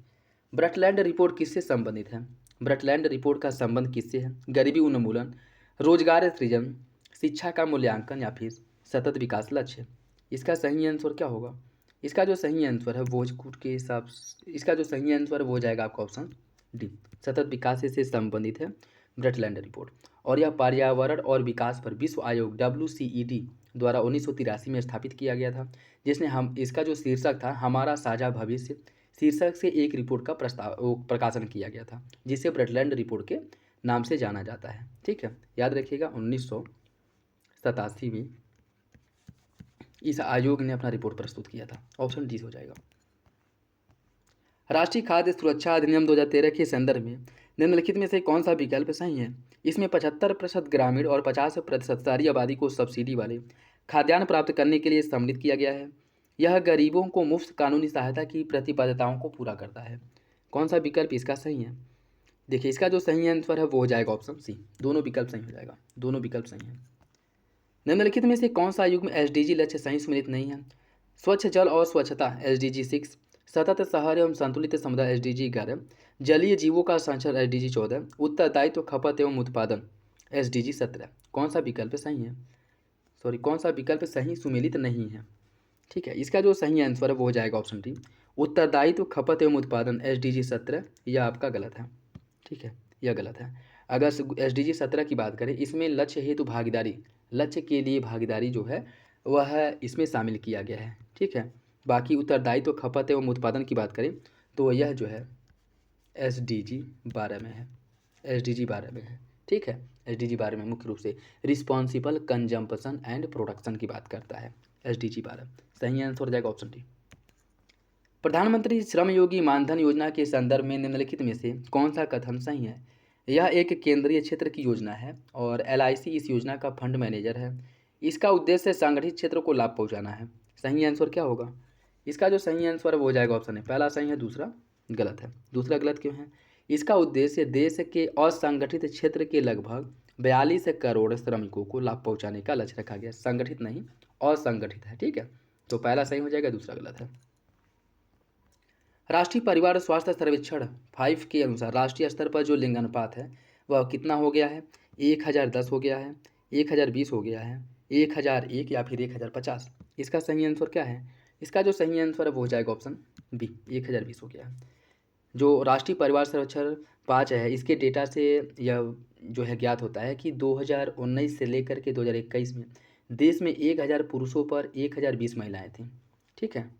Brundtland report किससे संबंधित है? ब्रटलैंड रिपोर्ट का संबंध किससे है? गरीबी उन्मूलन, रोजगार सृजन, शिक्षा का मूल्यांकन, या फिर सतत विकास लक्ष्य। इसका सही आंसर क्या होगा? इसका जो सही आंसर है वो कूट के हिसाब से इसका जो सही आंसर है वो हो जाएगा आपका ऑप्शन डी सतत विकास से संबंधित है ब्रटलैंड रिपोर्ट। और यह पर्यावरण और विकास पर विश्व आयोग WCET द्वारा 1983 में स्थापित किया गया था, जिसने हम इसका जो शीर्षक था हमारा साझा भविष्य शीर्षक से एक रिपोर्ट का प्रकाशन किया गया था, जिसे ब्रटलैंड रिपोर्ट के नाम से जाना जाता है। ठीक है, याद रखिएगा 1987 में इस आयोग ने अपना रिपोर्ट प्रस्तुत किया था। ऑप्शन डी हो जाएगा। राष्ट्रीय खाद्य सुरक्षा अधिनियम 2013 के संदर्भ में निम्नलिखित में से कौन सा विकल्प सही है? इसमें 75% ग्रामीण और 50% शहरी आबादी को सब्सिडी वाले खाद्यान्न प्राप्त करने के लिए सम्मिलित किया गया है। यह गरीबों को मुफ्त कानूनी सहायता की प्रतिबद्धताओं को पूरा करता है। कौन सा विकल्प इसका सही है? देखिए, इसका जो सही आंसर है वो हो जाएगा ऑप्शन सी। दोनों विकल्प सही हो जाएगा, दोनों विकल्प सही हैं। निम्नलिखित में से कौन सा युग में SDG लक्ष्य सही सम्मिलित नहीं है? स्वच्छ जल और स्वच्छता SDG 6, सतत शहर एवं संतुलित समुदाय SDG 11, जलीय जीवों का संरक्षण SDG 14, उत्तरदायित्व खपत एवं उत्पादन SDG 17। कौन सा विकल्प सही है? कौन सा विकल्प सही सुमेलित नहीं है? ठीक है, इसका जो सही आंसर है वो हो जाएगा ऑप्शन डी, उत्तरदायित्व खपत एवं उत्पादन SDG 17। यह आपका गलत है। ठीक है, यह गलत है। अगर SDG 17 की बात करें, इसमें लक्ष्य हेतु भागीदारी, लक्ष्य के लिए भागीदारी जो है वह इसमें शामिल किया गया है। ठीक है, बाकी उत्तरदायित्व खपत एवं उत्पादन की बात करें तो यह जो है SDG 12 में है, SDG 12 में है। ठीक है, SDG 12 में मुख्य रूप से रिस्पॉन्सिबल कंजम्पशन एंड प्रोडक्शन की बात करता है। SDG 12 सही आंसर हो जाएगा ऑप्शन डी। प्रधानमंत्री श्रम योगी मानधन योजना के संदर्भ में निम्नलिखित में से कौन सा कथन सही है? यह एक केंद्रीय क्षेत्र की योजना है और LIC इस योजना का फंड मैनेजर है। इसका उद्देश्य संगठित क्षेत्र को लाभ पहुंचाना है। सही आंसर क्या होगा? इसका जो सही आंसर है वो हो जाएगा ऑप्शन है, पहला सही है, दूसरा गलत है। दूसरा गलत क्यों है? इसका उद्देश्य देश के असंगठित क्षेत्र के लगभग 42 करोड़ श्रमिकों को लाभ पहुँचाने का लक्ष्य रखा गया। संगठित नहीं, असंगठित है। ठीक है, तो पहला सही हो जाएगा, दूसरा गलत है। राष्ट्रीय परिवार स्वास्थ्य सर्वेक्षण 5 के अनुसार राष्ट्रीय स्तर पर जो लिंग अनुपात है वह कितना हो गया है? 1010 हो गया है, 1020 हो गया है, 1001 या फिर 1050? इसका सही आंसर क्या है? इसका जो सही आंसर है वो हो जाएगा ऑप्शन बी, 1020 हो गया है। जो राष्ट्रीय परिवार सर्वेक्षण 5 है, इसके डेटा से यह जो है ज्ञात होता है कि 2019 से लेकर के 2021 में देश में 1000 पुरुषों पर 1020 महिलाएं थीं। ठीक है,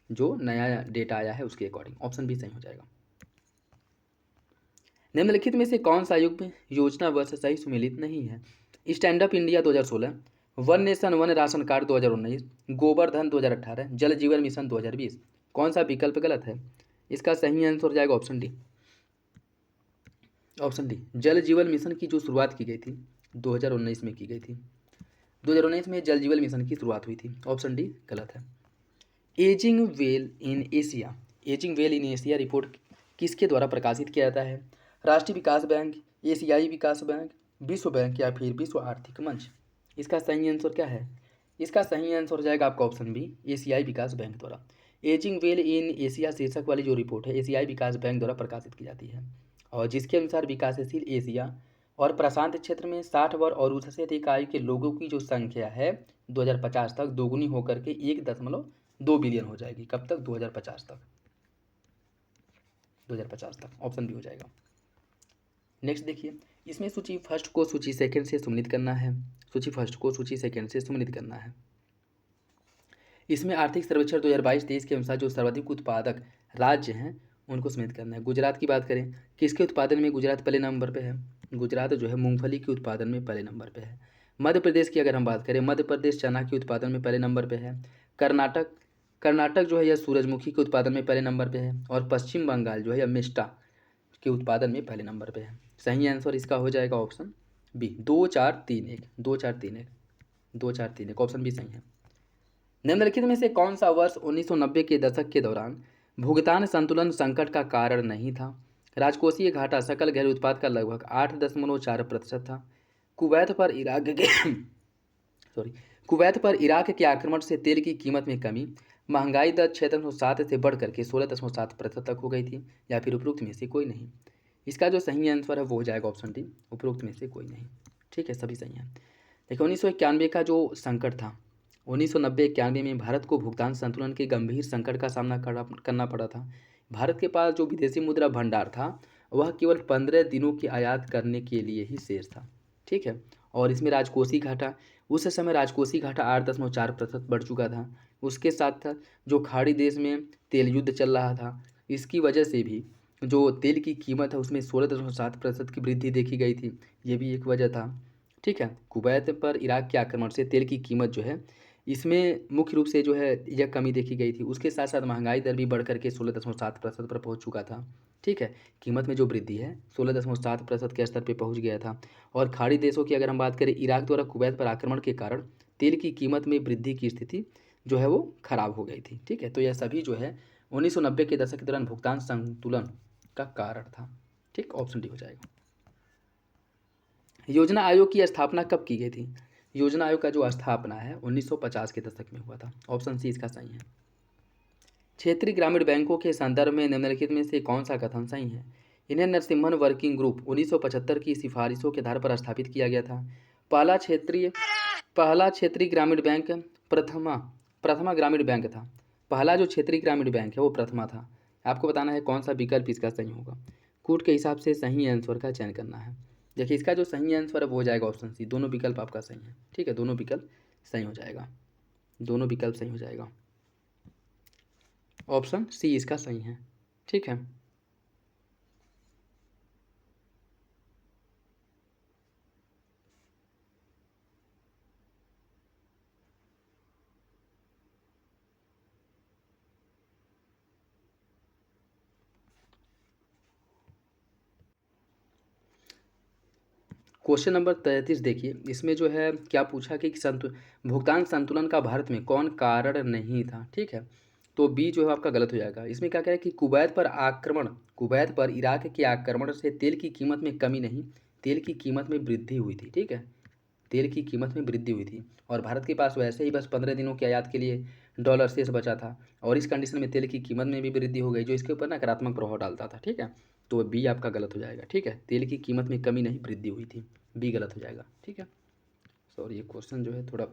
जो नया डेटा आया है उसके अकॉर्डिंग ऑप्शन बी सही हो जाएगा। निम्नलिखित में से कौन सा युग में योजना वर्ष सही सुमेलित नहीं है? Stand up India 2016, one nation one ration card 2019, गोबर धन 2018, जल जीवन मिशन 2020। कौन सा विकल्प गलत है? इसका सही आंसर हो जाएगा ऑप्शन डी, ऑप्शन डी। जल जीवन मिशन की जो शुरुआत की गई थी 2019 में की गई थी, 2019 में जल जीवन मिशन की शुरुआत हुई थी। ऑप्शन डी गलत है। Ageing well in Asia, ageing well in Asia report किसके द्वारा प्रकाशित किया जाता है? राष्ट्रीय विकास बैंक, एशियाई विकास बैंक, विश्व बैंक या फिर विश्व आर्थिक मंच? इसका सही आंसर क्या है? इसका सही आंसर हो जाएगा आपका ऑप्शन बी, एशियाई विकास बैंक द्वारा। एजिंग वेल इन एशिया शीर्षक वाली जो रिपोर्ट है एशियाई विकास बैंक द्वारा प्रकाशित की जाती है, और जिसके अनुसार विकासशील एशिया और प्रशांत क्षेत्र में 60 वर्ष और उससे अधिक आयु के लोगों की जो संख्या है 2050 तक दोगुनी होकर के 1.2 बिलियन हो जाएगी। कब तक? 2050 तक, 2050 तक। ऑप्शन बी हो जाएगा। नेक्स्ट देखिए, इसमें सूची फर्स्ट को सूची सेकंड से सम्मिलित करना है, सूची फर्स्ट को सूची सेकंड से सम्मिलित करना है। इसमें आर्थिक सर्वेक्षण 2022-23 के अनुसार जो सर्वाधिक उत्पादक राज्य हैं उनको सम्मिलित करना है। गुजरात की बात करें, किसके उत्पादन में गुजरात पहले नंबर पे है? गुजरात जो है मूंगफली के उत्पादन में पहले नंबर पे है। मध्य प्रदेश की अगर हम बात करें, मध्य प्रदेश चना के उत्पादन में पहले नंबर पे है। कर्नाटक जो है यह सूरजमुखी के उत्पादन में पहले नंबर पे है। और पश्चिम बंगाल जो है यह मिष्टा के उत्पादन में पहले नंबर पे है। सही आंसर इसका हो जाएगा ऑप्शन बी, 2431, 2431, 2431 ऑप्शन बी सही है। निम्नलिखित में से कौन सा वर्ष 1990 के दशक के दौरान भुगतान संतुलन संकट का कारण नहीं था? राजकोषीय घाटा सकल घरेलू उत्पाद का लगभग 8.4% था। कुवैत पर इराक के आक्रमण से तेल की कीमत में कमी, महंगाई दर 6.7 से बढ़ करके 16.7% तक हो गई थी, या फिर उपरोक्त में से कोई नहीं? इसका जो सही आंसर है वो हो जाएगा ऑप्शन डी, उपरोक्त में से कोई नहीं। ठीक है, सभी सही है। देखिए 1991 का जो संकट था, 1990-91 में भारत को भुगतान संतुलन के गंभीर संकट का सामना करना पड़ा था। भारत के पास जो विदेशी मुद्रा भंडार था वह केवल 15 दिनों की आयात करने के लिए ही शेष था। ठीक है, और इसमें राजकोषीय घाटा, उस समय राजकोषीय घाटा 8.4% बढ़ चुका था। उसके साथ साथ जो खाड़ी देश में तेल युद्ध चल रहा था, इसकी वजह से भी जो तेल की कीमत है उसमें 16.7% की वृद्धि देखी गई थी, ये भी एक वजह था। ठीक है, कुवैत पर इराक के आक्रमण से तेल की कीमत जो है इसमें मुख्य रूप से जो है यह कमी देखी गई थी। उसके साथ साथ महंगाई दर भी बढ़ करके 16.7% पर पहुंच चुका था। ठीक है, कीमत में जो वृद्धि है 16.7% के स्तर पर पहुंच गया था। और खाड़ी देशों की अगर हम बात करें, इराक द्वारा कुवैत पर आक्रमण के कारण तेल की कीमत में वृद्धि की स्थिति जो है वो खराब हो गई थी। ठीक है, तो यह सभी जो है 1990 के दशक के दौरान भुगतान संतुलन का कारण था। ठीक, ऑप्शन डी हो जाएगा। योजना आयोग की स्थापना कब की गई थी? योजना आयोग का जो स्थापना है 1950 के दशक में हुआ था। ऑप्शन सी इसका सही है। क्षेत्रीय ग्रामीण बैंकों के संदर्भ में निम्नलिखित में से कौन सा कथन सही है? इन्हें नरसिम्हन वर्किंग ग्रुप 1975 की सिफारिशों के आधार पर स्थापित किया गया था। पहला क्षेत्रीय ग्रामीण बैंक प्रथमा प्रथमा ग्रामीण बैंक था। पहला जो क्षेत्रीय ग्रामीण बैंक है वो प्रथमा था। आपको बताना है कौन सा विकल्प इसका सही होगा। कूट के हिसाब से सही आंसर का चयन करना है। देखिए, इसका जो सही आंसर है वो हो जाएगा ऑप्शन सी। दोनों विकल्प आपका सही है। ठीक है, दोनों विकल्प सही हो जाएगा, दोनों विकल्प सही हो जाएगा। ऑप्शन सी इसका सही है। ठीक है, क्वेश्चन नंबर 33 देखिए, इसमें जो है क्या पूछा कि भुगतान संतुलन का भारत में कौन कारण नहीं था। ठीक है, तो बी जो है आपका गलत हो जाएगा। इसमें क्या कह रहा है कि कुवैत पर इराक के आक्रमण से तेल की कीमत में कमी नहीं, तेल की कीमत में वृद्धि हुई थी। ठीक है, तेल की कीमत में वृद्धि हुई थी और भारत के पास वैसे ही बस 15 दिनों की आयात के लिए डॉलर शेष बचा था और इस कंडीशन में तेल की कीमत में भी वृद्धि हो गई, जो इसके ऊपर नकारात्मक प्रभाव डालता था। ठीक है, तो बी आपका गलत हो जाएगा। ठीक है, तेल की कीमत में कमी नहीं, वृद्धि हुई थी, बी गलत हो जाएगा। ठीक है, सॉरी, ये क्वेश्चन जो है थोड़ा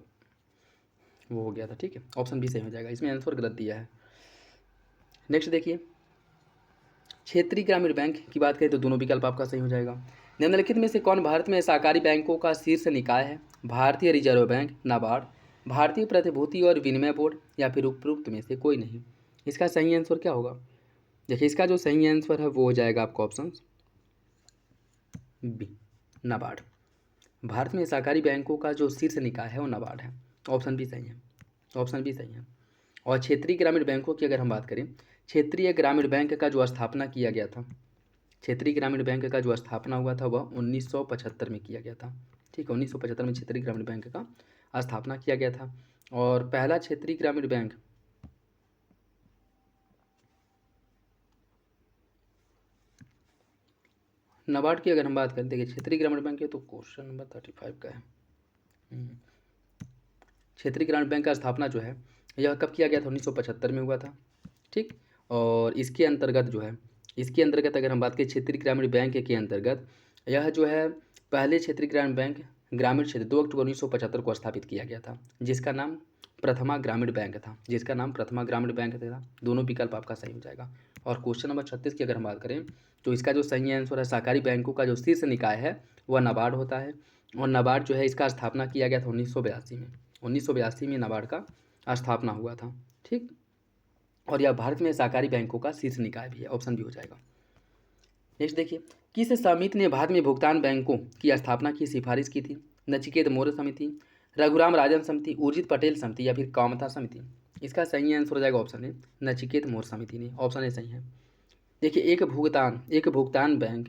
वो हो गया था। ठीक है, ऑप्शन बी सही हो जाएगा, इसमें आंसर गलत दिया है। नेक्स्ट देखिए, क्षेत्रीय ग्रामीण बैंक की बात करें तो दोनों विकल्प आपका सही हो जाएगा। निम्नलिखित में से कौन भारत में सहकारी बैंकों का शीर्ष निकाय है? भारतीय रिजर्व बैंक, नाबार्ड, भारतीय प्रतिभूति और विनिमय बोर्ड या फिर उपरोक्त में से कोई नहीं। इसका सही आंसर क्या होगा? देखिए, इसका जो सही आंसर है वो हो जाएगा आपका ऑप्शन बी, नाबार्ड। भारत में सहकारी बैंकों का जो शीर्ष निकाय है वो नाबार्ड है। ऑप्शन बी सही है, ऑप्शन बी सही है। और क्षेत्रीय ग्रामीण बैंकों की अगर हम बात करें, क्षेत्रीय ग्रामीण बैंक का जो स्थापना किया गया था, क्षेत्रीय ग्रामीण बैंक का जो स्थापना हुआ था वह 1975 में किया गया था। ठीक है, 1975 में क्षेत्रीय ग्रामीण बैंक का स्थापना किया गया था। और पहला क्षेत्रीय ग्रामीण बैंक नाबार्ड की अगर हम बात करें, देखिए क्षेत्रीय ग्रामीण बैंक है तो क्वेश्चन नंबर 35 का है। क्षेत्रीय ग्रामीण बैंक का स्थापना जो है यह कब किया गया था? 1975 में हुआ था। ठीक, और इसके अंतर्गत अगर हम बात करें क्षेत्रीय ग्रामीण बैंक के अंतर्गत यह जो है पहले क्षेत्रीय ग्रामीण बैंक ग्रामीण क्षेत्र 2 अक्टूबर 1975 को स्थापित किया गया था, जिसका नाम प्रथमा ग्रामीण बैंक था, जिसका नाम प्रथमा ग्रामीण बैंक था। दोनों विकल्प आपका सही हो जाएगा। और क्वेश्चन नंबर 36 की अगर हम बात करें तो इसका जो सही आंसर है, सहकारी बैंकों का जो शीर्ष निकाय है वह नाबार्ड होता है। और नाबार्ड जो है इसका स्थापना किया गया था 1982 में। 1982 में नाबार्ड का स्थापना हुआ था। ठीक, और यह भारत में सहकारी बैंकों का शीर्ष निकाय भी है। ऑप्शन भी हो जाएगा। नेक्स्ट देखिए, किस समिति ने भारत में भुगतान बैंकों की स्थापना की सिफारिश की थी? नचिकेत मौर्य समिति, रघुराम राजन समिति, उर्जित पटेल समिति या फिर कामता समिति। इसका सही आंसर हो जाएगा ऑप्शन ए, नचिकेत मौर्य समिति ने। ऑप्शन ए सही है। देखिए, एक भुगतान बैंक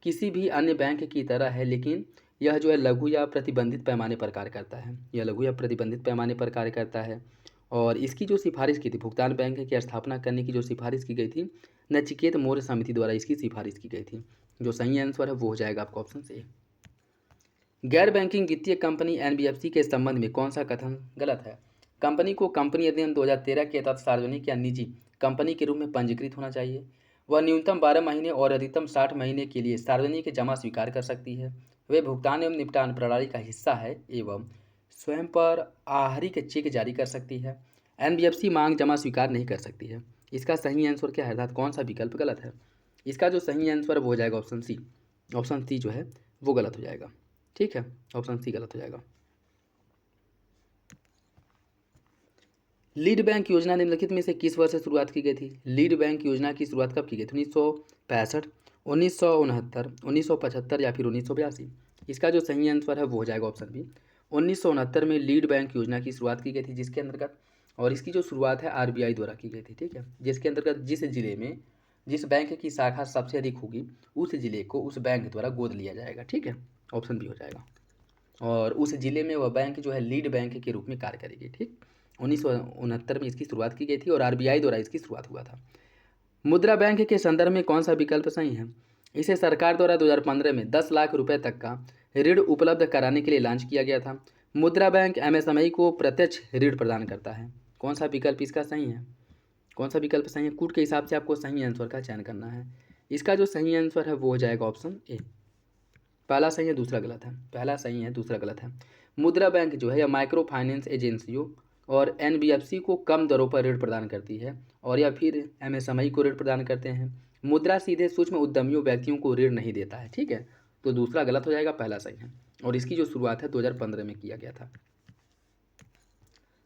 किसी भी अन्य बैंक की तरह है, लेकिन यह जो है लघु या प्रतिबंधित पैमाने पर कार्य करता है। यह लघु या प्रतिबंधित पैमाने पर कार्य करता है। और इसकी जो सिफारिश की थी, भुगतान बैंक की स्थापना करने की जो सिफारिश की गई थी, नचिकेत मौर्य समिति द्वारा इसकी सिफारिश की गई थी। जो सही आंसर है वो हो जाएगा आपका ऑप्शन ए। गैर बैंकिंग वित्तीय कंपनी एनबीएफसी के संबंध में कौन सा कथन गलत है? कंपनी को कंपनी अधिनियम 2013 के तहत सार्वजनिक या निजी कंपनी के रूप में पंजीकृत होना चाहिए। वह न्यूनतम 12 महीने और अधिकतम 60 महीने के लिए सार्वजनिक जमा स्वीकार कर सकती है। वे भुगतान एवं निपटान प्रणाली का हिस्सा है एवं स्वयं पर आहरित चेक जारी कर सकती है। एनबीएफसी मांग जमा स्वीकार नहीं कर सकती है। इसका सही आंसर क्या है, अर्थात कौन सा विकल्प गलत है? इसका जो सही आंसर वो हो जाएगा ऑप्शन सी। ऑप्शन सी जो है वो गलत हो जाएगा। ठीक है, ऑप्शन सी गलत हो जाएगा। लीड बैंक योजना निम्नलिखित में से किस वर्ष से शुरुआत की गई थी? लीड बैंक योजना की शुरुआत कब की गई थी? 1965, 1969, 1975 या फिर 1982? इसका जो सही आंसर है वो हो जाएगा ऑप्शन बी। 1969 में लीड बैंक योजना की शुरुआत की गई थी, जिसके अंतर्गत, और इसकी जो शुरुआत है आरबीआई द्वारा की गई थी। ठीक है, जिसके अंतर्गत जिस जिले में जिस बैंक की शाखा सबसे अधिक होगी उस जिले को उस बैंक द्वारा गोद लिया जाएगा। ठीक है, ऑप्शन बी हो जाएगा। और उस जिले में वह बैंक जो है लीड बैंक के रूप में कार्य करेगी। ठीक, 1969 में इसकी शुरुआत की गई थी और आरबीआई द्वारा इसकी शुरुआत हुआ था। मुद्रा बैंक के संदर्भ में कौन सा विकल्प सही है? इसे सरकार द्वारा 2015 में 10 लाख रुपए तक का ऋण उपलब्ध कराने के लिए लॉन्च किया गया था। मुद्रा बैंक एमएसएमई को प्रत्यक्ष ऋण प्रदान करता है। कौन सा विकल्प इसका सही है? कौन सा विकल्प सही है? कूट के हिसाब से आपको सही आंसर का चयन करना है। इसका जो सही आंसर है वो हो जाएगा ऑप्शन ए। पहला सही है, दूसरा गलत है। पहला सही है, दूसरा गलत है। मुद्रा बैंक जो है या माइक्रो फाइनेंस एजेंसियों और एनबीएफसी को कम दरों पर ऋण प्रदान करती है, और या फिर एमएसएमई को ऋण प्रदान करते हैं। मुद्रा सीधे सूक्ष्म उद्यमियों व्यक्तियों को ऋण नहीं देता है। ठीक है, तो दूसरा गलत हो जाएगा, पहला सही है। और इसकी जो शुरुआत है 2015 में किया गया था।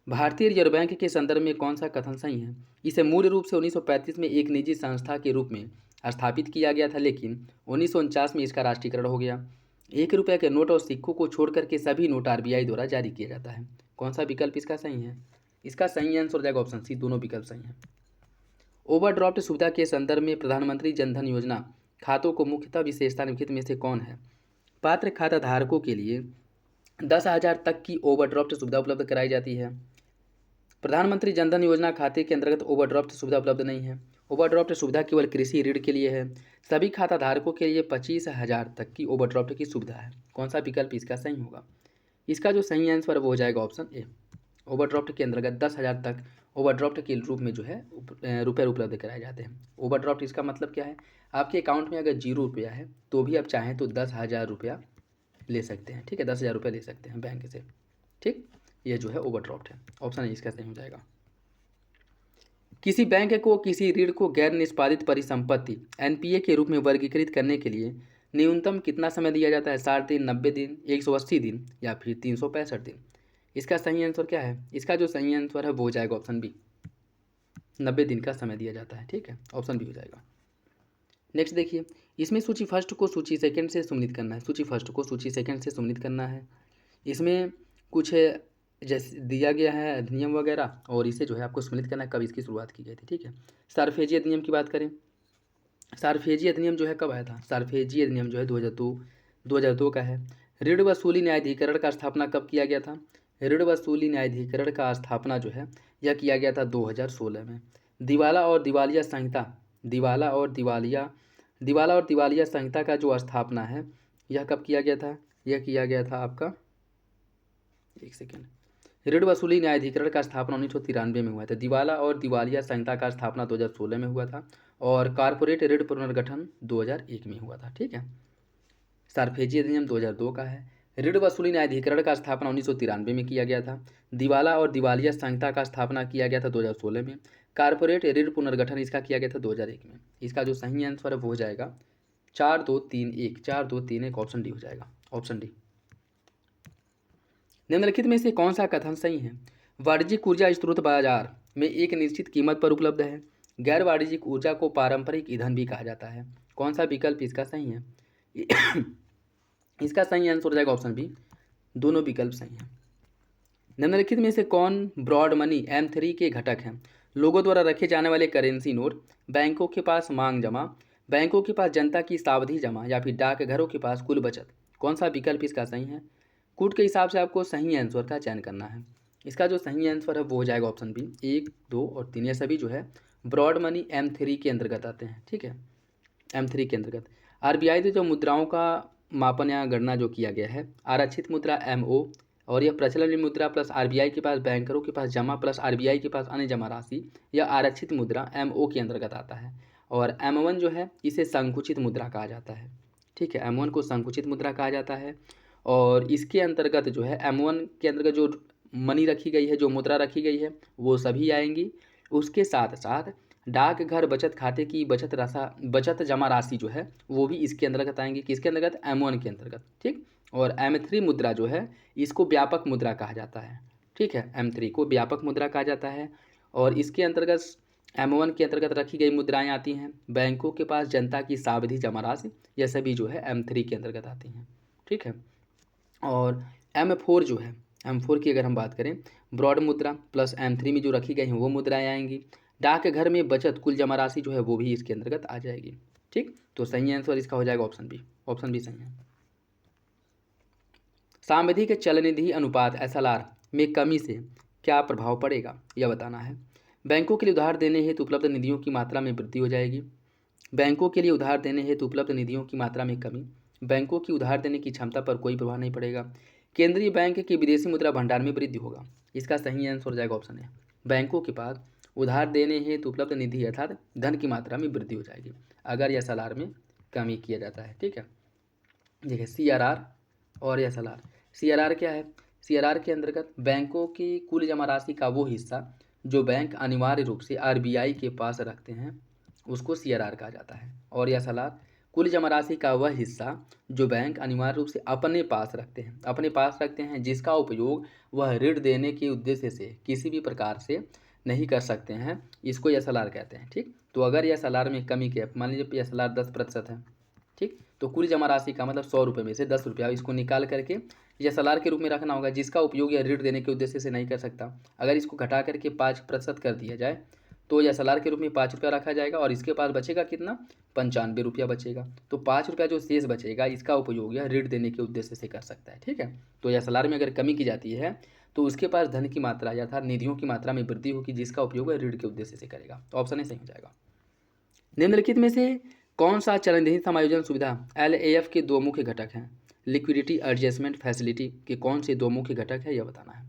भारतीय रिजर्व बैंक के संदर्भ में कौन सा कथन सही है? इसे मूल रूप से 1935 में एक निजी संस्था के रूप में स्थापित किया गया था, लेकिन 1949 में इसका राष्ट्रीयकरण हो गया। 1 रुपये के नोट और सिक्कों को छोड़ करके सभी नोट आरबीआई द्वारा जारी किया जाता है। कौन सा विकल्प इसका सही है? इसका सही आंसर हो जाएगा ऑप्शन सी। दोनों विकल्प सही हैं। ओवरड्राफ्ट सुविधा के संदर्भ में प्रधानमंत्री जनधन योजना खातों को मुख्यतः विशेषता निम्नलिखित में से कौन है? पात्र खाता धारकों के लिए 10,000 तक की ओवरड्राफ्ट सुविधा उपलब्ध कराई जाती है। प्रधानमंत्री जनधन योजना खाते के अंतर्गत ओवरड्राफ्ट सुविधा उपलब्ध नहीं है। ओवरड्राफ्ट सुविधा केवल कृषि ऋण के लिए है। सभी खाता धारकों के लिए 25,000 तक की ओवरड्राफ्ट की सुविधा है। कौन सा विकल्प इसका सही होगा? इसका जो सही आंसर वो हो जाएगा ऑप्शन ए। ओवरड्राफ्ट के अंतर्गत 10,000 तक ओवरड्राफ्ट के रूप में जो है रुपये उपलब्ध कराए जाते हैं। ओवरड्राफ्ट इसका मतलब क्या है? आपके अकाउंट में अगर 0 रुपया है तो भी आप चाहें तो 10,000 रुपया ले सकते हैं। ठीक है, 10,000 रुपये ले सकते हैं बैंक से। ठीक, ये जो है ओवरड्राफ्ट है। ऑप्शन ए इसका सही हो जाएगा। किसी बैंक को किसी ऋण को गैर निष्पादित परिसंपत्ति एनपीए के रूप में वर्गीकृत करने के लिए न्यूनतम कितना समय दिया जाता है? 60 दिन, 90 दिन, 180 दिन या फिर 365 दिन? इसका सही आंसर क्या है? इसका जो सही आंसर है वो हो जाएगा ऑप्शन बी। 90 दिन का समय दिया जाता है। ठीक है, ऑप्शन बी हो जाएगा। नेक्स्ट देखिए, इसमें सूची फर्स्ट को सूची सेकंड से सम्मिलित करना है। सूची फर्स्ट को सूची सेकंड से सम्मिलित करना है। इसमें कुछ जैसे दिया गया है अधिनियम वगैरह, और इसे जो है आपको सम्मिलित करना है कब इसकी शुरुआत की गई थी। ठीक है, सारफेजी अधिनियम की बात करें। सारफेजी अधिनियम जो है कब आया था? सारफेजी अधिनियम जो है 2002 का है। ऋण वसूली न्यायाधिकरण का स्थापना कब किया गया था? ऋण वसूली न्यायाधिकरण का स्थापना जो है यह किया गया था 2016 में। दिवाला और दिवालिया संहिता दिवाला और दिवालिया संहिता का जो स्थापना है यह कब किया गया था? यह किया गया था आपका, एक सेकेंड, ऋण वसूली न्यायाधिकरण का स्थापना 1993 में हुआ था। दिवाला और दिवालिया संहिता का स्थापना 2016 में हुआ था, और कारपोरेट ऋण पुनर्गठन 2001 में हुआ था। ठीक है, सारफेजी अधिनियम 2002 का है। ऋण वसूली न्यायाधिकरण का स्थापना 1993 में किया गया था। दिवाला और दिवालिया संहिता का स्थापना किया गया था 2016 में। कारपोरेट ऋण पुनर्गठन इसका किया गया था 2001 में। इसका जो सही आंसर है वो हो जाएगा 4-2-3-1 ऑप्शन डी हो जाएगा। Option D. निम्नलिखित में से कौन सा कथन सही है? वाणिज्यिक ऊर्जा स्रोत बाजार में एक निश्चित कीमत पर उपलब्ध है। गैर वाणिज्यिक ऊर्जा को पारंपरिक ईंधन भी कहा जाता है। कौन सा विकल्प इसका सही है? इसका सही आंसर हो जाएगा ऑप्शन बी। दोनों विकल्प सही हैं। निम्नलिखित में से कौन ब्रॉड मनी M3 के घटक हैं? लोगों द्वारा रखे जाने वाले करेंसी नोट, बैंकों के पास मांग जमा, बैंकों के पास जनता की सावधि जमा, या फिर डाकघरों के पास कुल बचत? कौन सा विकल्प इसका सही है? कूट के हिसाब से आपको सही आंसर का चयन करना है। इसका जो सही आंसर है वो हो जाएगा ऑप्शन बी। 1, 2 और 3 ये सभी जो है ब्रॉड मनी M3 के अंतर्गत आते हैं। ठीक है, M3 के अंतर्गत आरबीआई से जो मुद्राओं का मापन या गणना जो किया गया है, आरक्षित मुद्रा MO, और यह प्रचलन मुद्रा प्लस आरबीआई के पास बैंकरों के पास जमा प्लस आरबीआई के पास अन्य जमा राशि, यह आरक्षित मुद्रा MO के अंतर्गत आता है। और M1 जो है इसे संकुचित मुद्रा कहा जाता है। ठीक है, M1 को संकुचित मुद्रा कहा जाता है। और इसके अंतर्गत जो है M1 के अंतर्गत जो मनी रखी गई है, जो मुद्रा रखी गई है, वो सभी आएंगी। उसके साथ साथ डाकघर बचत खाते की बचत जमा राशि जो है वो भी इसके अंतर्गत आएंगी। किसके अंतर्गत? M1 के अंतर्गत। ठीक। और M3 मुद्रा जो है इसको व्यापक मुद्रा कहा जाता है। ठीक है, M3 को व्यापक मुद्रा कहा जाता है। और इसके अंतर्गत M1 के अंतर्गत रखी गई मुद्राएं आती हैं। बैंकों के पास जनता की सावधि जमा राशि, यह सभी जो है M3 के अंतर्गत आती हैं। ठीक है। और M4 जो है, M4 की अगर हम बात करें, ब्रॉड मुद्रा प्लस M3 में जो रखी गई हैं वो मुद्राएं आएंगी। डाकघर में बचत कुल जमा राशि जो है वो भी इसके अंतर्गत आ जाएगी। ठीक, तो सही आंसर इसका हो जाएगा ऑप्शन बी। ऑप्शन बी सही है। सांविधिक चल निधि अनुपात SLR में कमी से क्या प्रभाव पड़ेगा, यह बताना है। बैंकों के लिए उधार देने हेतु उपलब्ध निधियों की मात्रा में वृद्धि हो जाएगी। बैंकों के लिए उधार देने हेतु उपलब्ध निधियों की मात्रा में कमी। बैंकों की उधार देने की क्षमता पर कोई प्रभाव नहीं पड़ेगा। केंद्रीय बैंक के विदेशी मुद्रा भंडार में वृद्धि होगा। इसका सही आंसर हो जाएगा ऑप्शन ए। बैंकों के पास उधार देने हेतु उपलब्ध निधि अर्थात धन की मात्रा में वृद्धि हो जाएगी अगर SLR में कमी किया जाता है। ठीक है, देखिए CRR और SLR। CRR क्या है? CRR के अंतर्गत बैंकों की कुल जमा राशि का वो हिस्सा जो बैंक अनिवार्य रूप से RBI के पास रखते हैं उसको CRR कहा जाता है। और SLR कुल जमा राशि का वह हिस्सा जो बैंक अनिवार्य रूप से अपने पास रखते हैं जिसका उपयोग वह ऋण देने के उद्देश्य से किसी भी प्रकार से नहीं कर सकते हैं, इसको SLR कहते हैं। ठीक, तो अगर SLR में कमी के मान लीजिए SLR 10% है। ठीक, तो कुल जमा राशि का मतलब 100 रुपये में से 10 रुपया इसको निकाल करके SLR के रूप में रखना होगा जिसका उपयोग यह ऋण देने के उद्देश्य से नहीं कर सकता। अगर इसको घटा करके 5% कर दिया जाए तो SLR के रूप में 5 रुपया रखा जाएगा और इसके पास बचेगा कितना? 95 रुपया बचेगा। तो 5 रुपया जो शेष बचेगा इसका उपयोग यह ऋण देने के उद्देश्य से कर सकता है। ठीक है, तो SLR में अगर कमी की जाती है तो उसके पास धन की मात्रा अर्थात निधियों की मात्रा में वृद्धि होगी जिसका उपयोग ऋण के उद्देश्य से करेगा। तो ऑप्शन ए सही हो जाएगा। निम्नलिखित में से कौन सा चलनिधि समायोजन सुविधा LAF के दो मुख्य घटक हैं? लिक्विडिटी एडजस्टमेंट फैसिलिटी के कौन से दो मुख्य घटक है यह बताना है।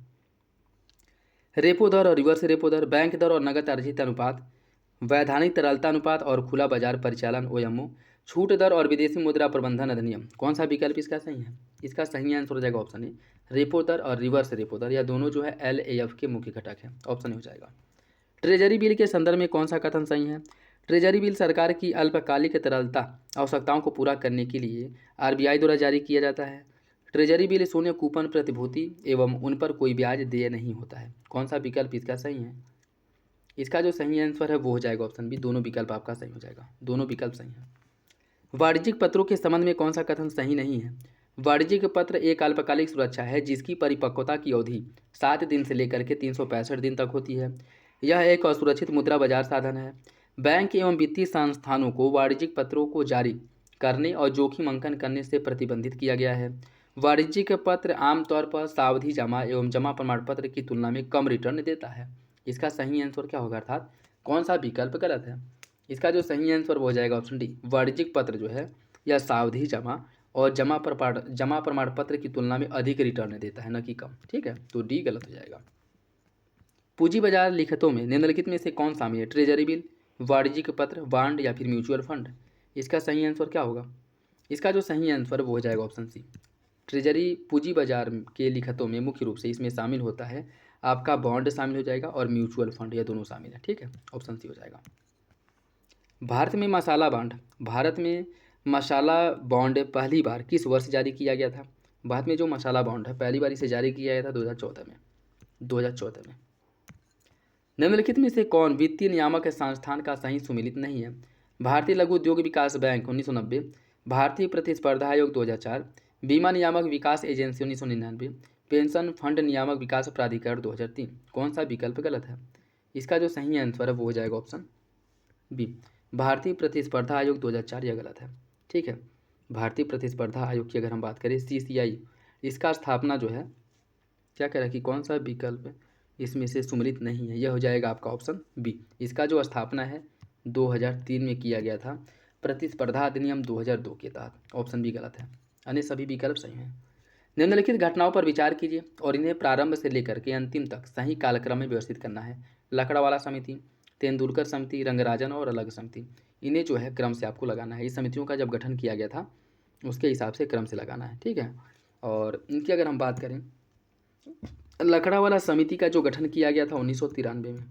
रेपो दर और रिवर्स रेपो दर, बैंक दर और नगद अर्जित अनुपात, वैधानिक तरलता अनुपात और खुला बाजार परिचालन OMO, छूट दर और विदेशी मुद्रा प्रबंधन अधिनियम। कौन सा विकल्प इसका सही है? इसका सही आंसर हो जाएगा ऑप्शन ए। रेपो दर और रिवर्स रेपो दर यह दोनों जो है LAF के मुख्य घटक है। ऑप्शन ए हो जाएगा। ट्रेजरी बिल के संदर्भ में कौन सा कथन सही है? ट्रेजरी बिल सरकार की अल्पकालिक तरलता आवश्यकताओं को पूरा करने के लिए RBI द्वारा जारी किया जाता है। ट्रेजरी बिल सोने कूपन प्रतिभूति एवं उन पर कोई ब्याज देय नहीं होता है। कौन सा विकल्प इसका सही है? इसका जो सही आंसर है वो हो जाएगा ऑप्शन बी। दोनों विकल्प आपका सही हो जाएगा, दोनों विकल्प सही हैं। वाणिज्यिक पत्रों के संबंध में कौन सा कथन सही नहीं है? वाणिज्यिक पत्र एक अल्पकालिक सुरक्षा है जिसकी परिपक्वता की अवधि 7 दिन से लेकर के 365 दिन तक होती है। यह एक असुरक्षित मुद्रा बाजार साधन है। बैंक एवं वित्तीय संस्थानों को वाणिज्यिक पत्रों को जारी करने और जोखिम अंकन करने से प्रतिबंधित किया गया है। वाणिज्यिक पत्र आमतौर पर सावधि जमा एवं जमा प्रमाण पत्र की तुलना में कम रिटर्न देता है। इसका सही आंसर क्या होगा अर्थात कौन सा विकल्प गलत है? इसका जो सही आंसर वो हो जाएगा ऑप्शन डी। वाणिज्यिक पत्र जो है यह सावधि जमा और जमा प्रमाण पत्र की तुलना में अधिक रिटर्न देता है, न कि कम। ठीक है, तो डी गलत हो जाएगा। पूंजी बाजार लिखतों में निम्नलिखित में से कौन शामिल है? ट्रेजरी बिल, वाणिज्यिक पत्र, बांड या फिर म्यूचुअल फंड। इसका सही आंसर क्या होगा? इसका जो सही आंसर वो हो जाएगा ऑप्शन सी। ट्रेजरी पूंजी बाजार के लिखतों में मुख्य रूप से इसमें शामिल होता है आपका बॉन्ड शामिल हो जाएगा और म्यूचुअल फंड, यह दोनों शामिल है। ठीक है, ऑप्शन सी हो जाएगा। भारत में मसाला बॉन्ड पहली बार किस वर्ष जारी किया गया था? भारत में जो मसाला बॉन्ड है पहली बार इसे जारी किया गया था 2014 में। निम्नलिखित में से कौन वित्तीय नियामक संस्थान का सही सुमेलित नहीं है? भारतीय लघु उद्योग विकास बैंक 1990, भारतीय प्रतिस्पर्धा आयोग 2004, बीमा नियामक विकास एजेंसी 1999, पेंशन फंड नियामक विकास प्राधिकरण 2003। कौन सा विकल्प गलत है? इसका जो सही आंसर है वो हो जाएगा ऑप्शन बी। भारतीय प्रतिस्पर्धा आयोग 2004 यह गलत है। ठीक है, भारतीय प्रतिस्पर्धा आयोग की अगर हम बात करें CCI, इसका स्थापना जो है क्या कह रहा है कि कौन सा विकल्प इसमें से सुमेलित नहीं है? यह हो जाएगा आपका ऑप्शन बी। इसका जो स्थापना है 2003 में किया गया था प्रतिस्पर्धा अधिनियम 2002 के तहत। ऑप्शन बी गलत है, अन्य सभी विकल्प सही हैं। निम्नलिखित घटनाओं पर विचार कीजिए और इन्हें प्रारंभ से लेकर के अंतिम तक सही कालक्रम में व्यवस्थित करना है। लकड़ावाला समिति, तेंदुलकर समिति, रंगराजन और अलग समिति, इन्हें जो है क्रम से आपको लगाना है। इस समितियों का जब गठन किया गया था उसके हिसाब से क्रम से लगाना है। ठीक है, और इनकी अगर हम बात करें, लकड़ावाला समिति का जो गठन किया गया था 1993 में,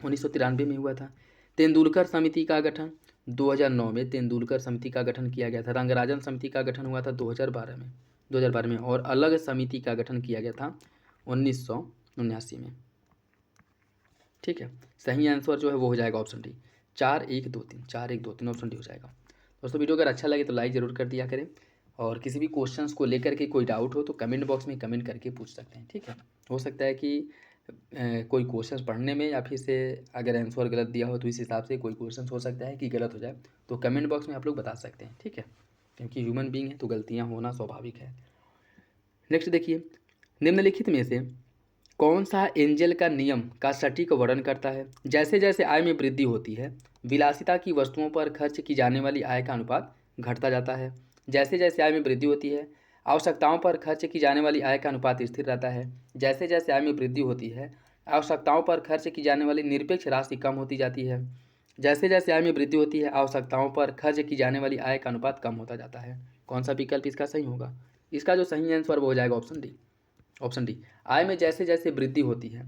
1993 में हुआ था। तेंदुलकर समिति का गठन 2009 में तेंदुलकर समिति का गठन किया गया था। रंगराजन समिति का गठन हुआ था 2012 में और अलग समिति का गठन किया गया था 1979 में। ठीक है, सही आंसर जो है वो हो जाएगा ऑप्शन डी, 4-1-2-3 ऑप्शन डी हो जाएगा। दोस्तों वीडियो अगर अच्छा लगे तो लाइक ज़रूर कर दिया करें, और किसी भी क्वेश्चंस को लेकर के कोई डाउट हो तो कमेंट बॉक्स में कमेंट करके पूछ सकते हैं। ठीक है, हो सकता है कि कोई क्वेश्चंस पढ़ने में या फिर से अगर आंसर गलत दिया हो तो इस हिसाब से कोई क्वेश्चंस हो सकता है कि गलत हो जाए, तो कमेंट बॉक्स में आप लोग बता सकते हैं। ठीक है, क्योंकि ह्यूमन बीइंग है तो गलतियाँ होना स्वाभाविक है। नेक्स्ट देखिए, निम्नलिखित में से कौन सा एंजल का नियम का सटीक वर्णन करता है? जैसे जैसे आय में वृद्धि होती है, विलासिता की वस्तुओं पर खर्च की जाने वाली आय का अनुपात घटता जाता है। जैसे जैसे आय में वृद्धि होती है, आवश्यकताओं पर खर्च की जाने वाली आय का अनुपात स्थिर रहता है। जैसे जैसे आय में वृद्धि होती है, आवश्यकताओं पर खर्च की जाने वाली निरपेक्ष राशि कम होती जाती है। जैसे जैसे आय में वृद्धि होती है, आवश्यकताओं पर खर्च की जाने वाली आय का अनुपात कम होता जाता है। कौन सा विकल्प इसका सही होगा? इसका जो सही आंसर वो हो जाएगा ऑप्शन डी। आय में जैसे जैसे वृद्धि होती है,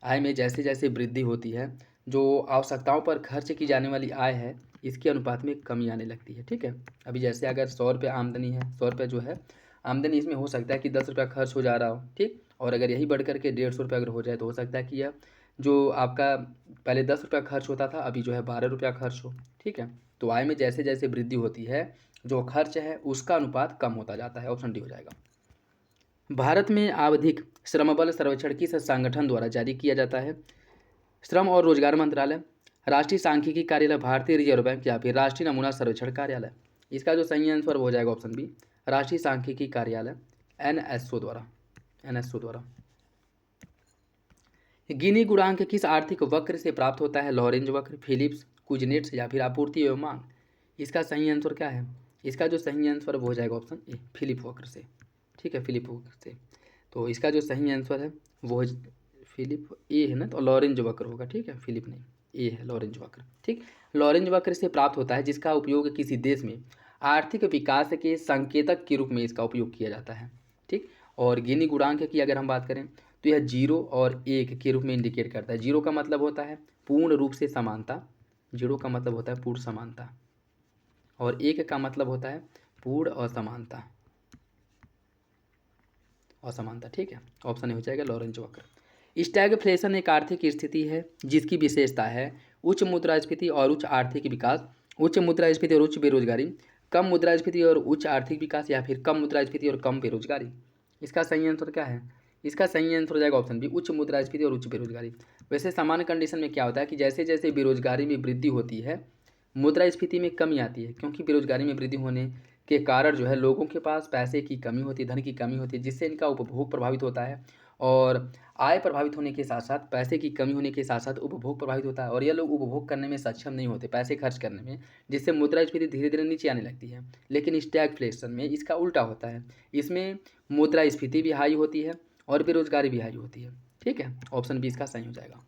आय में जैसे जैसे वृद्धि होती है, जो आवश्यकताओं पर खर्च की जाने वाली आय है इसके अनुपात में कमी आने लगती है। ठीक है, अभी जैसे अगर 100 रुपये आमदनी है, 100 रुपये जो है आमदनी, इसमें हो सकता है कि 10 रुपया खर्च हो जा रहा हो। ठीक, और अगर यही बढ़ करके 150 रुपये अगर हो जाए तो हो सकता है कि यह जो आपका पहले 10 रुपया खर्च होता था अभी जो है 12 रुपया खर्च हो। ठीक है, तो आय में जैसे जैसे वृद्धि होती है, जो खर्च है उसका अनुपात कम होता जाता है। ऑप्शन डी हो जाएगा। भारत में आवधिक श्रमबल सर्वेक्षण किस संगठन द्वारा जारी किया जाता है? श्रम और रोजगार मंत्रालय, राष्ट्रीय सांख्यिकी कार्यालय, भारतीय रिजर्व बैंक या फिर राष्ट्रीय नमूना सर्वेक्षण कार्यालय? इसका जो सही आंसर हो जाएगा ऑप्शन बी, राष्ट्रीय सांख्यिकी कार्यालय, एनएसओ द्वारा। गिनी गुणांक किस आर्थिक वक्र से प्राप्त होता है? लॉरेंज वक्र, फिलिप्स, कुजनेट्स या फिर आपूर्ति एवं मांग? इसका सही आंसर क्या है? इसका जो सही आंसर वो हो जाएगा ऑप्शन ए, फिलिप वक्र से। ठीक है, फिलिप वक्र से। तो इसका जो सही आंसर है वो फिलिप ए है ना, तो लॉरेंज वक्र होगा। ठीक है, फिलिप नहीं, ए है लॉरेंज वक्र। ठीक, लॉरेंज वक्र से प्राप्त होता है जिसका उपयोग किसी देश में आर्थिक विकास के संकेतक के रूप में इसका उपयोग किया जाता है। ठीक, और गिनी गुणांक की अगर हम बात करें तो यह 0 और 1 के रूप में इंडिकेट करता है। 0 का मतलब होता है पूर्ण रूप से समानता, 0 का मतलब होता है पूर्ण समानता, और 1 का मतलब होता है पूर्ण असमानता। ठीक है, ऑप्शन ए हो जाएगा लॉरेंज वक्र। स्टैगफ्लेशन एक आर्थिक स्थिति है जिसकी विशेषता है उच्च मुद्रास्फीति और उच्च आर्थिक विकास, उच्च मुद्रास्फीति और उच्च बेरोजगारी, कम मुद्रास्फीति और उच्च आर्थिक विकास या फिर कम मुद्रास्फीति और कम बेरोजगारी? इसका सही आंसर क्या है? इसका सही आंसर हो जाएगा ऑप्शन बी, उच्च मुद्रास्फीति और उच्च बेरोजगारी। वैसे सामान्य कंडीशन में क्या होता है कि जैसे जैसे बेरोजगारी में वृद्धि होती है, मुद्रास्फीति में कमी आती है, क्योंकि बेरोजगारी में वृद्धि होने के कारण जो है लोगों के पास पैसे की कमी होती है, धन की कमी होती है, जिससे इनका उपभोग प्रभावित होता है। और आय प्रभावित होने के साथ साथ पैसे की कमी होने के साथ साथ उपभोग प्रभावित होता है, और ये लोग उपभोग करने में सक्षम नहीं होते, पैसे खर्च करने में, जिससे मुद्रास्फीति धीरे धीरे नीचे आने लगती है। लेकिन स्टैगफ्लेशन में इसका उल्टा होता है, इसमें मुद्रास्फीति भी हाई होती है और बेरोजगारी भी हाई होती है। ठीक है, ऑप्शन बी इसका सही हो जाएगा।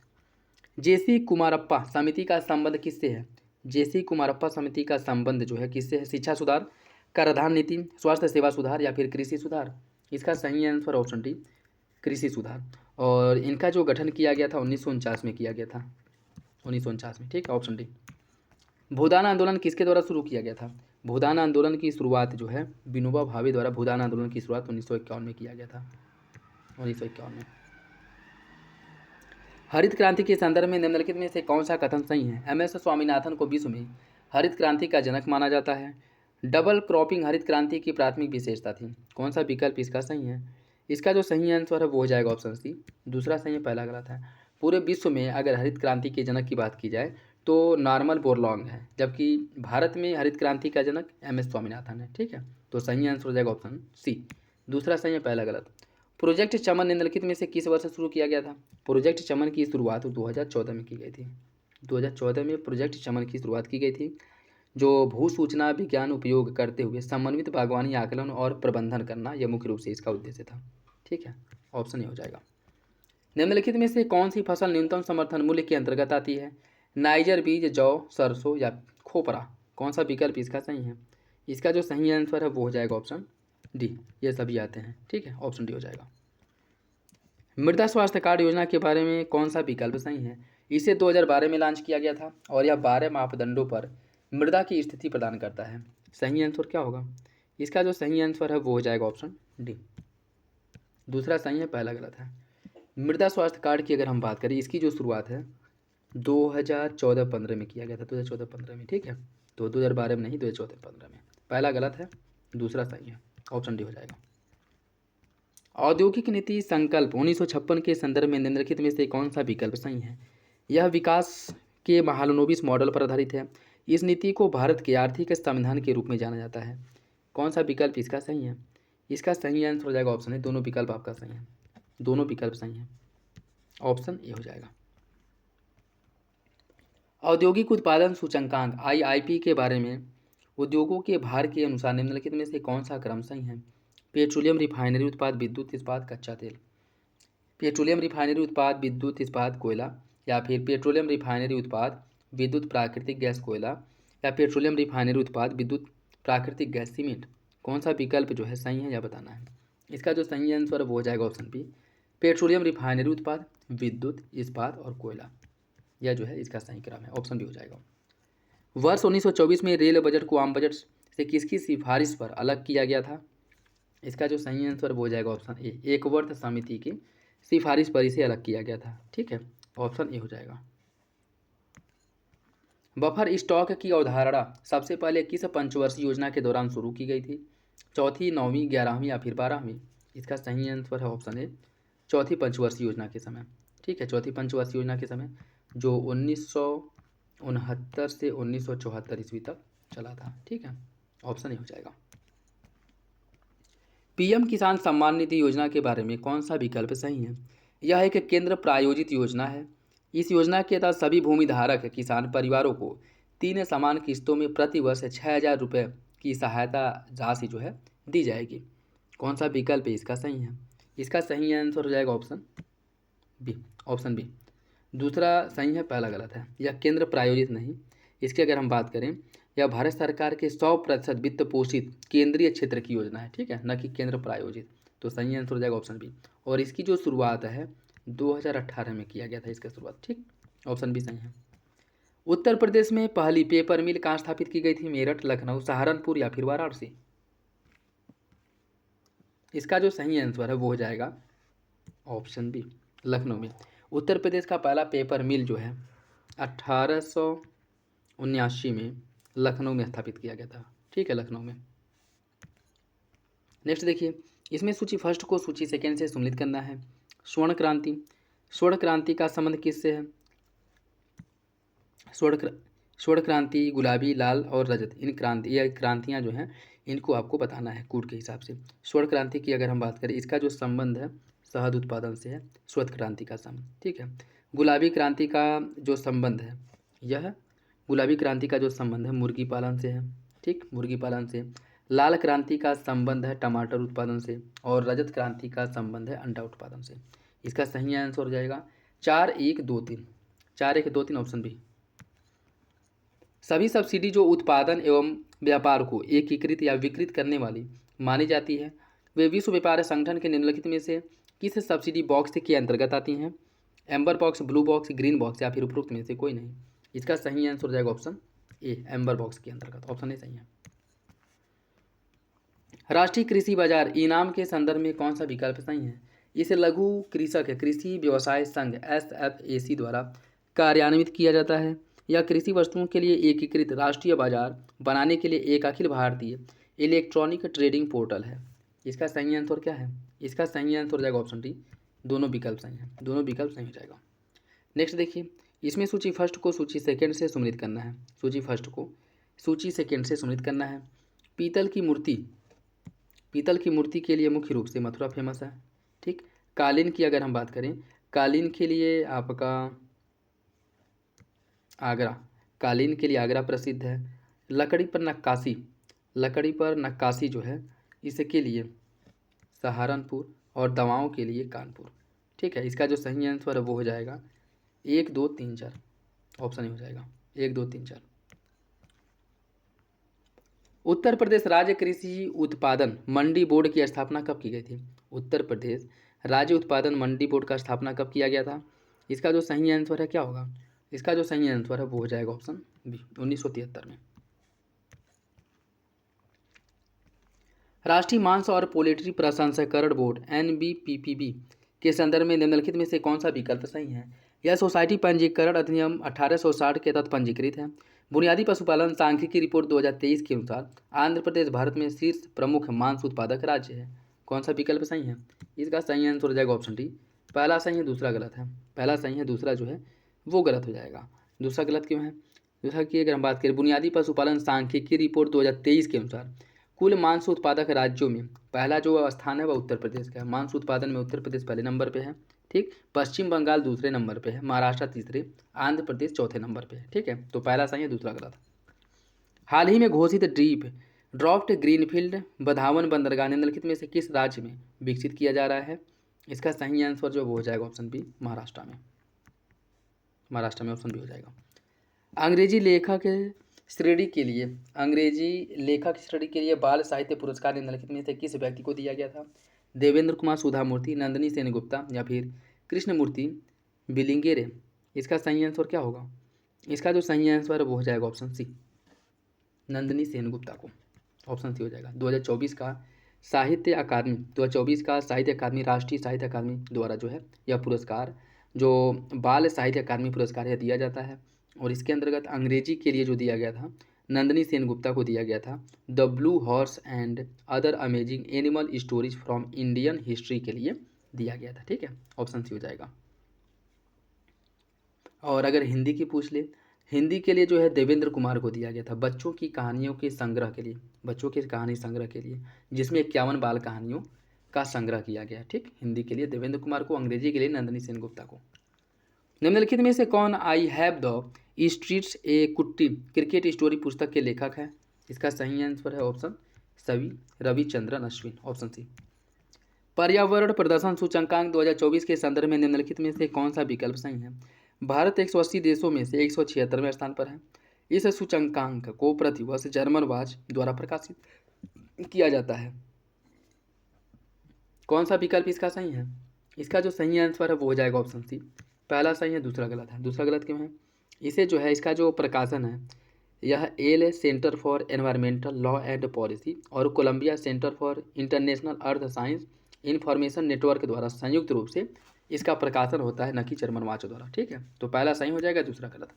जेसी कुमारप्पा समिति का संबंध किससे है? जेसी कुमारप्पा समिति का संबंध जो है किससे है? शिक्षा सुधार, कराधान नीति, स्वास्थ्य सेवा सुधार या फिर कृषि सुधार? इसका सही आंसर ऑप्शन डी, कृषि सुधार। और इनका जो गठन किया गया था 1949 में किया गया था, 1949 में। ठीक है, ऑप्शन डी। भूदान आंदोलन किसके द्वारा शुरू किया गया था? भूदान आंदोलन की शुरुआत जो है विनोबा भावे द्वारा भूदान आंदोलन की शुरुआत 1951 में किया गया था, 1951 में। हरित क्रांति के संदर्भ में निम्नलिखित में से कौन सा कथन सही है? एम.एस. स्वामीनाथन को विश्व में हरित क्रांति का जनक माना जाता है। डबल क्रॉपिंग हरित क्रांति की प्राथमिक विशेषता थी। कौन सा विकल्प इसका सही है? इसका जो सही आंसर है वो हो जाएगा ऑप्शन सी, दूसरा सही है, पहला गलत है। पूरे विश्व में अगर हरित क्रांति के जनक की बात की जाए तो नॉर्मन बोरलॉन्ग है, जबकि भारत में हरित क्रांति का जनक एम.एस. स्वामीनाथन है। ठीक है, तो सही आंसर हो जाएगा ऑप्शन सी, दूसरा सही है, पहला गलत। प्रोजेक्ट चमन निम्नलिखित में से किस वर्ष शुरू किया गया था? प्रोजेक्ट चमन की शुरुआत 2014 में की गई थी। 2014 में प्रोजेक्ट चमन की शुरुआत की गई थी, जो भू सूचना विज्ञान उपयोग करते हुए समन्वित बागवानी आकलन और प्रबंधन करना, यह मुख्य रूप से इसका उद्देश्य था। ठीक है, ऑप्शन ए हो जाएगा। निम्नलिखित में से कौन सी फसल न्यूनतम समर्थन मूल्य के अंतर्गत आती है? नाइजर बीज, जौ, सरसों या खोपरा? कौन सा विकल्प इसका सही है? इसका जो सही आंसर है वो हो जाएगा ऑप्शन डी, ये सभी आते हैं। ठीक है, ऑप्शन डी हो जाएगा। मृदा स्वास्थ्य कार्ड योजना के बारे में कौन सा विकल्प सही है? इसे 2012 में लॉन्च किया गया था और यह 12 मापदंडों पर मृदा की स्थिति प्रदान करता है। सही आंसर क्या होगा? इसका जो सही आंसर है वो हो जाएगा ऑप्शन डी। दूसरा सही है, पहला गलत है। मृदा स्वास्थ्य कार्ड की अगर हम बात करें, इसकी जो शुरुआत है 2014-15 में किया गया था, 2014-15 में, ठीक है। तो 2012 में नहीं, 2014-15 में। पहला गलत है, दूसरा सही है, ऑप्शन डी हो जाएगा। औद्योगिक नीति संकल्प 1956 के संदर्भ में निम्नलिखित में से कौन सा विकल्प सही है? यह विकास के महालनोबिस मॉडल पर आधारित है। इस नीति को भारत के आर्थिक संविधान के रूप में जाना जाता है। कौन सा विकल्प इसका सही है? इसका सही आंसर हो जाएगा ऑप्शन ए। दोनों विकल्प आपका सही है, दोनों विकल्प सही हैं, ऑप्शन ए हो जाएगा। औद्योगिक उत्पादन सूचकांक आईआईपी के बारे में उद्योगों के भार के अनुसार निम्नलिखित में से कौन सा क्रम सही है? पेट्रोलियम रिफाइनरी उत्पाद, विद्युत इस्पात, कच्चा तेल। पेट्रोलियम रिफाइनरी उत्पाद, विद्युत इस्पात, कोयला, या फिर पेट्रोलियम रिफाइनरी उत्पाद, विद्युत प्राकृतिक गैस, कोयला, या पेट्रोलियम रिफाइनरी उत्पाद, विद्युत प्राकृतिक गैस, सीमेंट। कौन सा विकल्प जो है सही है यह बताना है। इसका जो सही आंसर वो हो जाएगा ऑप्शन बी, पेट्रोलियम रिफाइनरी उत्पाद, विद्युत इस्पात और कोयला। यह जो है इसका सही क्रम है, ऑप्शन बी हो जाएगा। वर्ष 1924 में रेल बजट को आम बजट से किसकी सिफारिश पर अलग किया गया था? इसका जो सही आंसर वो हो जाएगा ऑप्शन ए, एकवर्त समिति की सिफारिश पर इसे अलग किया गया था, ठीक है, ऑप्शन ए हो जाएगा। बफर स्टॉक की अवधारणा सबसे पहले किस पंचवर्षीय योजना के दौरान शुरू की गई थी? चौथी, 9वीं, 11वीं या फिर 12वीं? इसका सही आंसर है ऑप्शन ए, चौथी पंचवर्षीय योजना के समय, ठीक है, चौथी पंचवर्षीय योजना के समय, जो 1969 से 1974 ईस्वी तक चला था, ठीक है, ऑप्शन ए हो जाएगा। पीएम किसान सम्मान निधि योजना के बारे में कौन सा विकल्प सही है? यह एक केंद्र प्रायोजित योजना है। इस योजना के तहत सभी भूमिधारक किसान परिवारों को 3 समान किस्तों में प्रति वर्ष 6,000 रुपये की सहायता राशि जो है दी जाएगी। कौन सा विकल्प है इसका सही है? इसका सही आंसर हो जाएगा ऑप्शन बी, ऑप्शन बी। दूसरा सही है, पहला गलत है। यह केंद्र प्रायोजित नहीं, इसकी अगर हम बात करें, यह भारत सरकार के 100% वित्त पोषित केंद्रीय क्षेत्र की योजना है, ठीक है, न कि केंद्र प्रायोजित। तो सही आंसर हो जाएगा ऑप्शन बी। और इसकी जो शुरुआत है 2018 में किया गया था इसका शुरुआत, ठीक, ऑप्शन बी सही है। उत्तर प्रदेश में पहली पेपर मिल कहाँ स्थापित की गई थी? मेरठ, लखनऊ, सहारनपुर या फिर वाराणसी? इसका जो सही आंसर है वो हो जाएगा ऑप्शन बी, लखनऊ में। उत्तर प्रदेश का पहला पेपर मिल जो है 1879 में लखनऊ में स्थापित किया गया था, ठीक है, लखनऊ में। नेक्स्ट देखिए, इसमें सूची फर्स्ट को सूची सेकेंड से सम्मिलित करना है। स्वर्ण क्रांति, स्वर्ण क्रांति का संबंध किससे है? स्वर्ण क्रांति, गुलाबी, लाल और रजत, इन क्रांति या क्रांतियाँ जो हैं इनको आपको बताना है कोड के हिसाब से। स्वर्ण क्रांति की अगर हम बात करें, इसका जो संबंध है शहद उत्पादन से है, श्वेत क्रांति का संबंध, ठीक है। गुलाबी क्रांति का जो संबंध है, यह गुलाबी क्रांति का जो संबंध है मुर्गी पालन से है, ठीक, मुर्गी पालन से। लाल क्रांति का संबंध है टमाटर उत्पादन से और रजत क्रांति का संबंध है अंडा उत्पादन से। इसका सही आंसर हो जाएगा 4-1-2-3, 4-1-2-3, ऑप्शन बी। सभी सब्सिडी जो उत्पादन एवं व्यापार को एकीकृत या विकृत करने वाली मानी जाती है, वे विश्व व्यापार संगठन के निम्नलिखित में से किस सब्सिडी बॉक्स के अंतर्गत आती हैं? Amber box, blue box, green box या फिर उपरोक्त में से कोई नहीं? इसका सही आंसर हो जाएगा ऑप्शन ए, एम्बर बॉक्स के अंतर्गत, ऑप्शन ए सही है। राष्ट्रीय कृषि बाजार इनाम के संदर्भ में कौन सा विकल्प सही है? इसे लघु कृषक कृषि व्यवसाय संघ SFAC द्वारा कार्यान्वित किया जाता है। यह कृषि वस्तुओं के लिए एकीकृत राष्ट्रीय बाजार बनाने के लिए एक Akhil Bharatiya electronic trading portal है। इसका सही आंसर क्या है? इसका सही आंसर हो जाएगा ऑप्शन डी, दोनों विकल्प सही हैं, दोनों विकल्प सही हो जाएगा। नेक्स्ट देखिए, इसमें सूची फर्स्ट को सूची सेकेंड से सम्मिलित करना है। सूची फर्स्ट को सूची सेकेंड से सम्मिलित करना है। पीतल की मूर्ति के लिए मुख्य रूप से मथुरा फेमस है, ठीक। कालीन की अगर हम बात करें, कालीन के लिए आपका आगरा, कालीन के लिए आगरा प्रसिद्ध है। लकड़ी पर नक्काशी जो है इसके लिए सहारनपुर और दवाओं के लिए कानपुर, ठीक है। इसका जो सही आंसर है वो हो जाएगा 1-2-3-4, ऑप्शन ही हो जाएगा 1-2-3-4। उत्तर प्रदेश राज्य कृषि उत्पादन मंडी बोर्ड की स्थापना कब की गई थी? उत्तर प्रदेश राज्य उत्पादन मंडी बोर्ड का स्थापना कब किया गया था? इसका जो सही आंसर है क्या होगा? इसका जो सही आंसर है वो हो जाएगा ऑप्शन बी, 1973 में। राष्ट्रीय मांस और पोल्ट्री प्रसंस्करण बोर्ड NBPPB के संदर्भ में निम्नलिखित में से कौन सा विकल्प सही है? यह सोसाइटी पंजीकरण अधिनियम 1860 के तहत पंजीकृत है। बुनियादी पशुपालन सांख्यिकी रिपोर्ट 2023 के अनुसार आंध्र प्रदेश भारत में शीर्ष प्रमुख मांस उत्पादक राज्य है। कौन सा विकल्प सही है? इसका सही आंसर हो जाएगा ऑप्शन डी। पहला सही है, दूसरा गलत है। पहला सही है, दूसरा जो है वो गलत हो जाएगा। दूसरा गलत क्यों है? दूसरा की अगर हम बात करें, बुनियादी पशुपालन सांख्यिकी रिपोर्ट 2023 के अनुसार कुल मांस उत्पादक राज्यों में पहला जो स्थान है वह उत्तर प्रदेश का है। मांस उत्पादन में उत्तर प्रदेश पहले नंबर पे है, ठीक। पश्चिम बंगाल दूसरे नंबर पे है, महाराष्ट्र तीसरे, आंध्र प्रदेश चौथे नंबर पे है, ठीक है। तो पहला सही है, दूसरा गलत। हाल ही में घोषित ड्रॉफ्ट ग्रीनफील्ड बधावन बंदरगाह निम्नलिखित में से किस राज्य में विकसित किया जा रहा है? इसका सही आंसर जो वो हो जाएगा ऑप्शन बी, महाराष्ट्र में। महाराष्ट्र में ऑप्शन बी हो जाएगा। अंग्रेजी लेखक श्रेणी के लिए बाल साहित्य पुरस्कार निम्नलिखित में से किस व्यक्ति को दिया गया था? देवेंद्र कुमार सुधामूर्ति, नंदिनी सेनगुप्ता या फिर कृष्णमूर्ति बिलिंगेरे। इसका सही आंसर क्या होगा? इसका जो सही आंसर है वो हो जाएगा ऑप्शन सी, नंदिनी सेनगुप्ता को। ऑप्शन सी हो जाएगा। 2024 का साहित्य अकादमी राष्ट्रीय साहित्य अकादमी द्वारा जो है यह पुरस्कार जो बाल साहित्य अकादमी पुरस्कार है दिया जाता है, और इसके अंतर्गत अंग्रेजी के लिए जो दिया गया था नंदिनी सेनगुप्ता को दिया गया था the blue horse and other amazing animal stories from Indian history के लिए दिया गया था, ठीक है। ऑप्शन सी हो जाएगा। और अगर हिंदी की पूछ ले, हिंदी के लिए जो है देवेंद्र कुमार को दिया गया था बच्चों की कहानियों के संग्रह के लिए, बच्चों के कहानी संग्रह के लिए, जिसमें 51 बाल कहानियों का संग्रह किया गया, ठीक। हिंदी के लिए देवेंद्र कुमार को, अंग्रेजी के लिए नंदिनी सेनगुप्ता को। निम्नलिखित में से कौन आई हैव द स्ट्रीट्स ए कुट्टी क्रिकेट स्टोरी पुस्तक के लेखक है? इसका सही आंसर है ऑप्शन सभी, रविचंद्रन अश्विन। Option C. पर्यावरण प्रदर्शन सूचकांक 2024 के संदर्भ में निम्नलिखित में से कौन सा विकल्प सही है? भारत 180 देशों में से 176वें स्थान पर है। इस सूचकांक को प्रतिवर्ष जर्मन वाच द्वारा प्रकाशित किया जाता है। कौन सा विकल्प इसका सही है? इसका जो सही आंसर है वो हो जाएगा ऑप्शन सी। पहला सही है, दूसरा गलत है। दूसरा गलत क्यों है? इसे जो है इसका जो प्रकाशन है यह Yale centre for environmental law and policy और Columbia centre for international earth science information network द्वारा संयुक्त रूप से इसका प्रकाशन होता है, न कि जर्मन वाच द्वारा, ठीक है। तो पहला सही हो जाएगा, दूसरा गलत।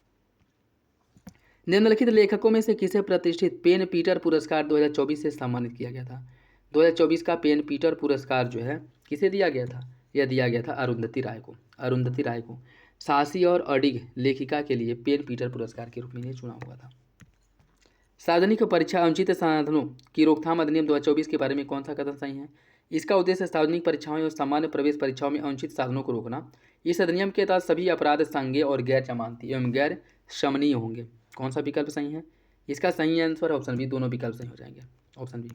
निम्नलिखित लेखकों में से किसे प्रतिष्ठित पेन पीटर पुरस्कार 2024 से सम्मानित किया गया था? 2024 का पेन पीटर पुरस्कार जो है किसे दिया गया था? यह दिया गया था अरुंधति राय को। अरुंधति राय को साहसी और अडिग लेखिका के लिए पेन पीटर पुरस्कार के रूप में इन्हें चुना हुआ था। सार्वजनिक परीक्षा अनुचित साधनों की रोकथाम अधिनियम 2024 के बारे में कौन सा कथन सही है? इसका उद्देश्य सार्वजनिक परीक्षाओं और सामान्य प्रवेश परीक्षाओं में अनुचित साधनों को रोकना। इस अधिनियम के तहत सभी अपराध संज्ञेय और गैर जमानती एवं गैर शमनीय होंगे। कौन सा विकल्प सही है? इसका सही आंसर है ऑप्शन बी, दोनों विकल्प सही हो जाएंगे। Option B.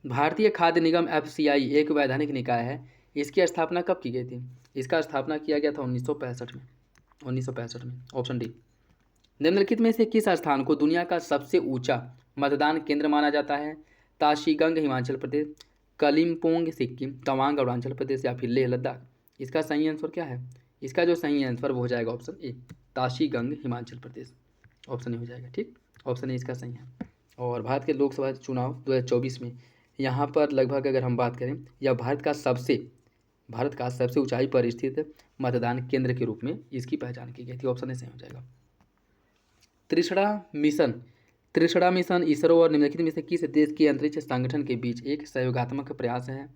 भारतीय खाद्य निगम FCI एक वैधानिक निकाय है। इसकी स्थापना कब की गई थी? इसका स्थापना किया गया था 1965 में। Option D. निम्नलिखित में से किस स्थान को दुनिया का सबसे ऊंचा मतदान केंद्र माना जाता है? ताशीगंग हिमाचल प्रदेश, कलिम्पोंग सिक्किम, तवांग अरुणाचल प्रदेश या फिर लेह लद्दाख। इसका सही आंसर क्या है? इसका जो सही आंसर वो हो जाएगा option A, Tashigang Himachal Pradesh. Option A हो जाएगा, ठीक। ऑप्शन ए इसका सही है। और भारत के लोकसभा चुनाव 2024 में यहाँ पर लगभग अगर हम बात करें, यह भारत का सबसे ऊंचाई पर स्थित मतदान केंद्र के रूप में इसकी पहचान की गई थी। ऑप्शन ए सही हो जाएगा। त्रिशड़ा मिशन इसरो और निम्नलिखित में से किस देश के अंतरिक्ष संगठन के बीच एक सहयोगात्मक प्रयास है?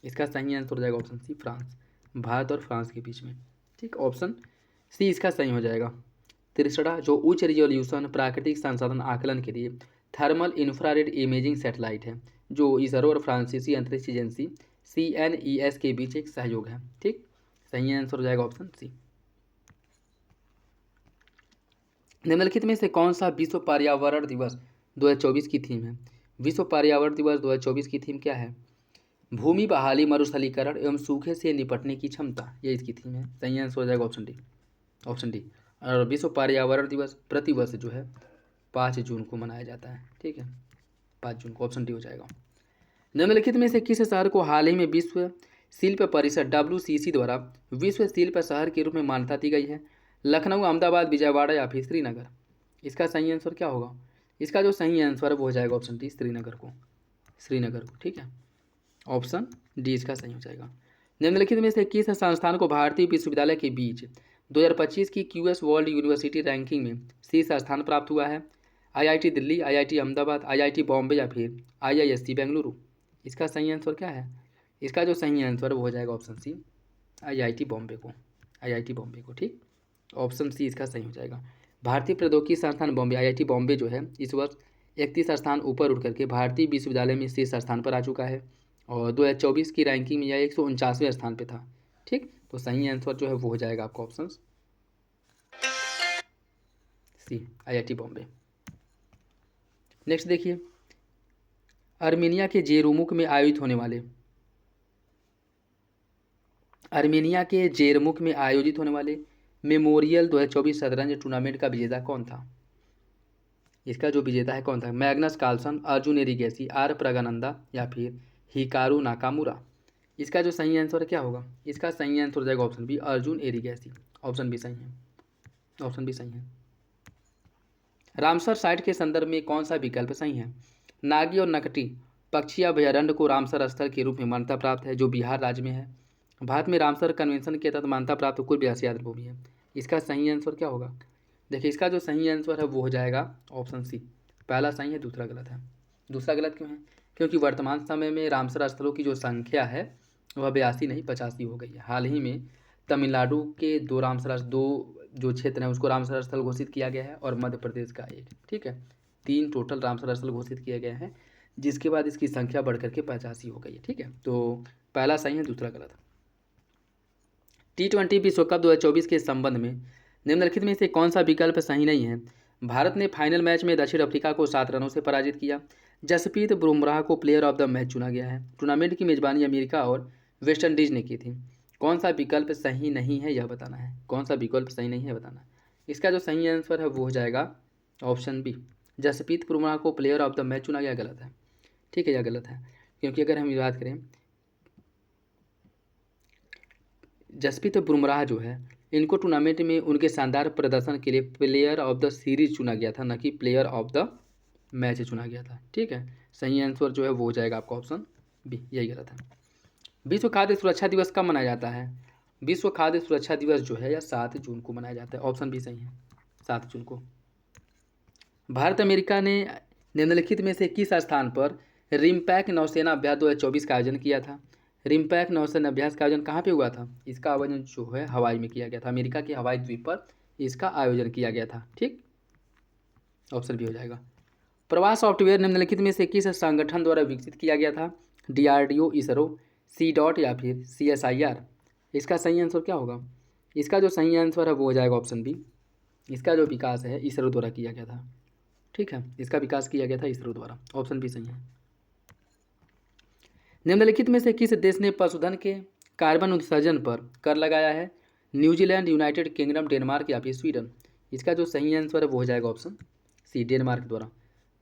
इसका सही आंसर हो जाएगा ऑप्शन सी, फ्रांस। भारत और फ्रांस के बीच में, ठीक। ऑप्शन सी इसका सही हो जाएगा। त्रिशड़ा जो उच्च रिजोल्यूशन प्राकृतिक संसाधन आकलन के लिए थर्मल इंफ्रारेड इमेजिंग सैटेलाइट है, जो इसरो और फ्रांसीसी अंतरिक्ष एजेंसी CNES के बीच एक सहयोग है, ठीक। सही आंसर हो जाएगा ऑप्शन सी। निम्नलिखित में से कौन सा विश्व पर्यावरण दिवस 2024 की थीम है? विश्व पर्यावरण दिवस 2024 की थीम क्या है? भूमि बहाली, मरुस्थलीकरण एवं सूखे से निपटने की क्षमता, ये इसकी थीम है। सही आंसर हो जाएगा ऑप्शन डी। Option D. और विश्व पर्यावरण दिवस प्रतिवर्ष जो है 5 जून को मनाया जाता है, ठीक है, 5 जून को। ऑप्शन डी हो जाएगा। निम्नलिखित में से किस शहर को हाल ही में विश्व शिल्प परिषद WCC द्वारा विश्व शिल्प शहर के रूप में मान्यता दी गई है? लखनऊ, अहमदाबाद, विजयवाड़ा या फिर श्रीनगर? इसका सही आंसर क्या होगा? इसका जो सही आंसर है वो हो जाएगा ऑप्शन डी, श्रीनगर को। ठीक है, ऑप्शन डी इसका सही हो जाएगा। निम्नलिखित में से किस संस्थान को भारतीय विश्वविद्यालय के बीच 2025 की QS वर्ल्ड यूनिवर्सिटी रैंकिंग में शीर्ष स्थान प्राप्त हुआ है? IIT Delhi, IIT Ahmedabad, IIT Bombay या फिर IISc बेंगलुरु? इसका सही आंसर क्या है? इसका जो सही आंसर वो हो जाएगा ऑप्शन सी, IIT बॉम्बे को। ठीक, ऑप्शन सी इसका सही हो जाएगा। भारतीय प्रौद्योगिकी संस्थान बॉम्बे IIT बॉम्बे जो है इस वर्ष 31 स्थान ऊपर उठ करके भारतीय विश्वविद्यालय में शीर्ष स्थान पर आ चुका है और 2024 की रैंकिंग में यह 149वें स्थान पे था। ठीक, तो सही आंसर जो है वो हो जाएगा आपका option C, IIT Bombay. Next देखिए, अर्मेनिया के जेरुमुख में आयोजित होने वाले मेमोरियल 2024 शतरंज टूर्नामेंट का विजेता कौन था? इसका जो विजेता है कौन था? मैग्नस कार्लसन, अर्जुन एरिगैसी, आर प्रगनंदा या फिर हिकारू नाकामुरा? इसका जो सही आंसर क्या होगा? इसका सही आंसर हो जाएगा option B, Arjun Erigaisi. Option B सही है। रामसर साइट के संदर्भ में कौन सा विकल्प सही है? नागी और नकटी पक्षी अभयारण्य को रामसर स्थल के रूप में मान्यता प्राप्त है, जो बिहार राज्य में है। भारत में रामसर कन्वेंशन के तहत मान्यता प्राप्त कुल 82 आर्द्रभूमि है। इसका सही आंसर क्या होगा? देखिए, इसका जो सही आंसर है वो हो जाएगा ऑप्शन सी। पहला सही है, दूसरा गलत है। दूसरा गलत क्यों है? क्योंकि वर्तमान समय में रामसर स्थलों की जो संख्या है वह 82 नहीं 85 हो गई है। हाल ही में तमिलनाडु के दो जो क्षेत्र हैं उसको रामसर स्थल घोषित किया गया है और मध्य प्रदेश का एक। ठीक है, 3 टोटल रामसर स्थल घोषित किए गए हैं, जिसके बाद इसकी संख्या बढ़ करके 85 हो गई है। ठीक है, तो पहला सही है, दूसरा गलत। T20 विश्व कप 2024 के संबंध में निम्नलिखित में से कौन सा विकल्प सही नहीं है? भारत ने फाइनल मैच में दक्षिण अफ्रीका को 7 रनों से पराजित किया। जसप्रीत बुमराह को प्लेयर ऑफ द मैच चुना गया है। टूर्नामेंट की मेजबानी अमेरिका और वेस्टइंडीज ने की थी। कौन सा विकल्प सही नहीं है यह बताना है। इसका जो सही आंसर है वो हो जाएगा ऑप्शन बी, जसप्रीत बुमराह को प्लेयर ऑफ द मैच चुना गया। गलत है। ठीक है, यह गलत है, क्योंकि अगर हम बात करें जसप्रीत बुमराह जो है इनको टूर्नामेंट में उनके शानदार प्रदर्शन के लिए प्लेयर ऑफ द सीरीज चुना गया था, न कि प्लेयर ऑफ द मैच चुना गया था। ठीक है, सही आंसर जो है वो हो जाएगा आपका ऑप्शन बी, यही गलत है। विश्व खाद्य सुरक्षा दिवस कब मनाया जाता है? विश्व खाद्य सुरक्षा दिवस जो है यह 7 जून को मनाया जाता है। ऑप्शन बी सही है, 7 जून को। भारत अमेरिका ने निम्नलिखित में से किस स्थान पर रिमपैक नौसेना अभ्यास 2024 का आयोजन किया था? रिमपैक नौसेना अभ्यास का आयोजन कहाँ पे हुआ था? इसका आयोजन जो है हवाई में किया गया था। अमेरिका के हवाई द्वीप पर इसका आयोजन किया गया था। ठीक, ऑप्शन बी हो जाएगा। प्रवास सॉफ्टवेयर निम्नलिखित में से किस संगठन द्वारा विकसित किया गया था? DRDO, ISRO, C. या फिर CSIR? इसका सही आंसर क्या होगा? इसका जो सही आंसर है वो हो जाएगा ऑप्शन बी। इसका जो विकास है इसरो द्वारा किया गया था। ठीक है, इसका विकास किया गया था इसरो द्वारा। ऑप्शन बी सही है। निम्नलिखित में से किस देश ने पशुधन के कार्बन उत्सर्जन पर कर लगाया है? न्यूजीलैंड, यूनाइटेड किंगडम, डेनमार्क या फिर स्वीडन? इसका जो सही आंसर है वो हो जाएगा ऑप्शन सी, डेनमार्क द्वारा।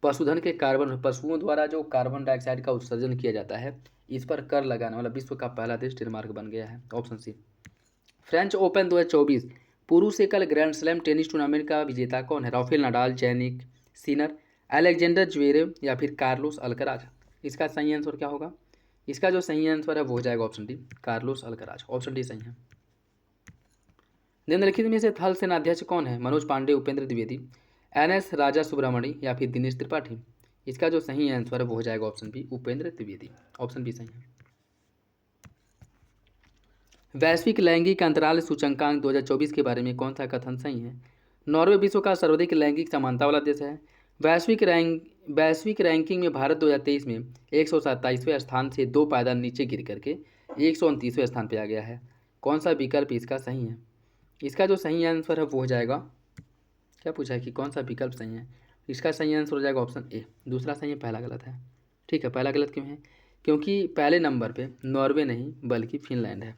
पशुधन के पशुओं द्वारा जो कार्बन डाइऑक्साइड का उत्सर्जन किया जाता है इस पर कर लगाने वाला विश्व का पहला देश डेनमार्क बन गया है। ऑप्शन सी। फ्रेंच ओपन 2024 पुरुष एकल ग्रैंड स्लैम टेनिस टूर्नामेंट का विजेता कौन है? Rafael Nadal, Jannik Sinner, Alexander Zverev या फिर कार्लोस अल्कराज? इसका सही आंसर क्या होगा? इसका जो सही आंसर है वो हो जाएगा option D, Carlos Alcaraz. Option D सही है। निम्नलिखित में से थल सेनाध्यक्ष कौन है? मनोज पांडे, उपेंद्र द्विवेदी, NS राजा सुब्रमणी या फिर दिनेश त्रिपाठी? इसका जो सही आंसर है वो हो जाएगा option B, Upendra Dwivedi. Option B सही है। वैश्विक लैंगिक अंतराल सूचकांक 2024 के बारे में कौन सा कथन सही है? नॉर्वे विश्व का सर्वाधिक लैंगिक समानता वाला देश है। वैश्विक रैंकिंग में भारत 2023 में 127वें स्थान से 2 पायदान नीचे गिर करके 129वें स्थान पर आ गया है। कौन सा विकल्प इसका सही है? इसका जो सही आंसर है वो हो जाएगा, क्या पूछा है कि कौन सा विकल्प सही है? इसका सही आंसर हो जाएगा ऑप्शन ए। दूसरा सही है, पहला गलत है। ठीक है, पहला गलत क्यों है? क्योंकि पहले नंबर पे नॉर्वे नहीं बल्कि फिनलैंड है।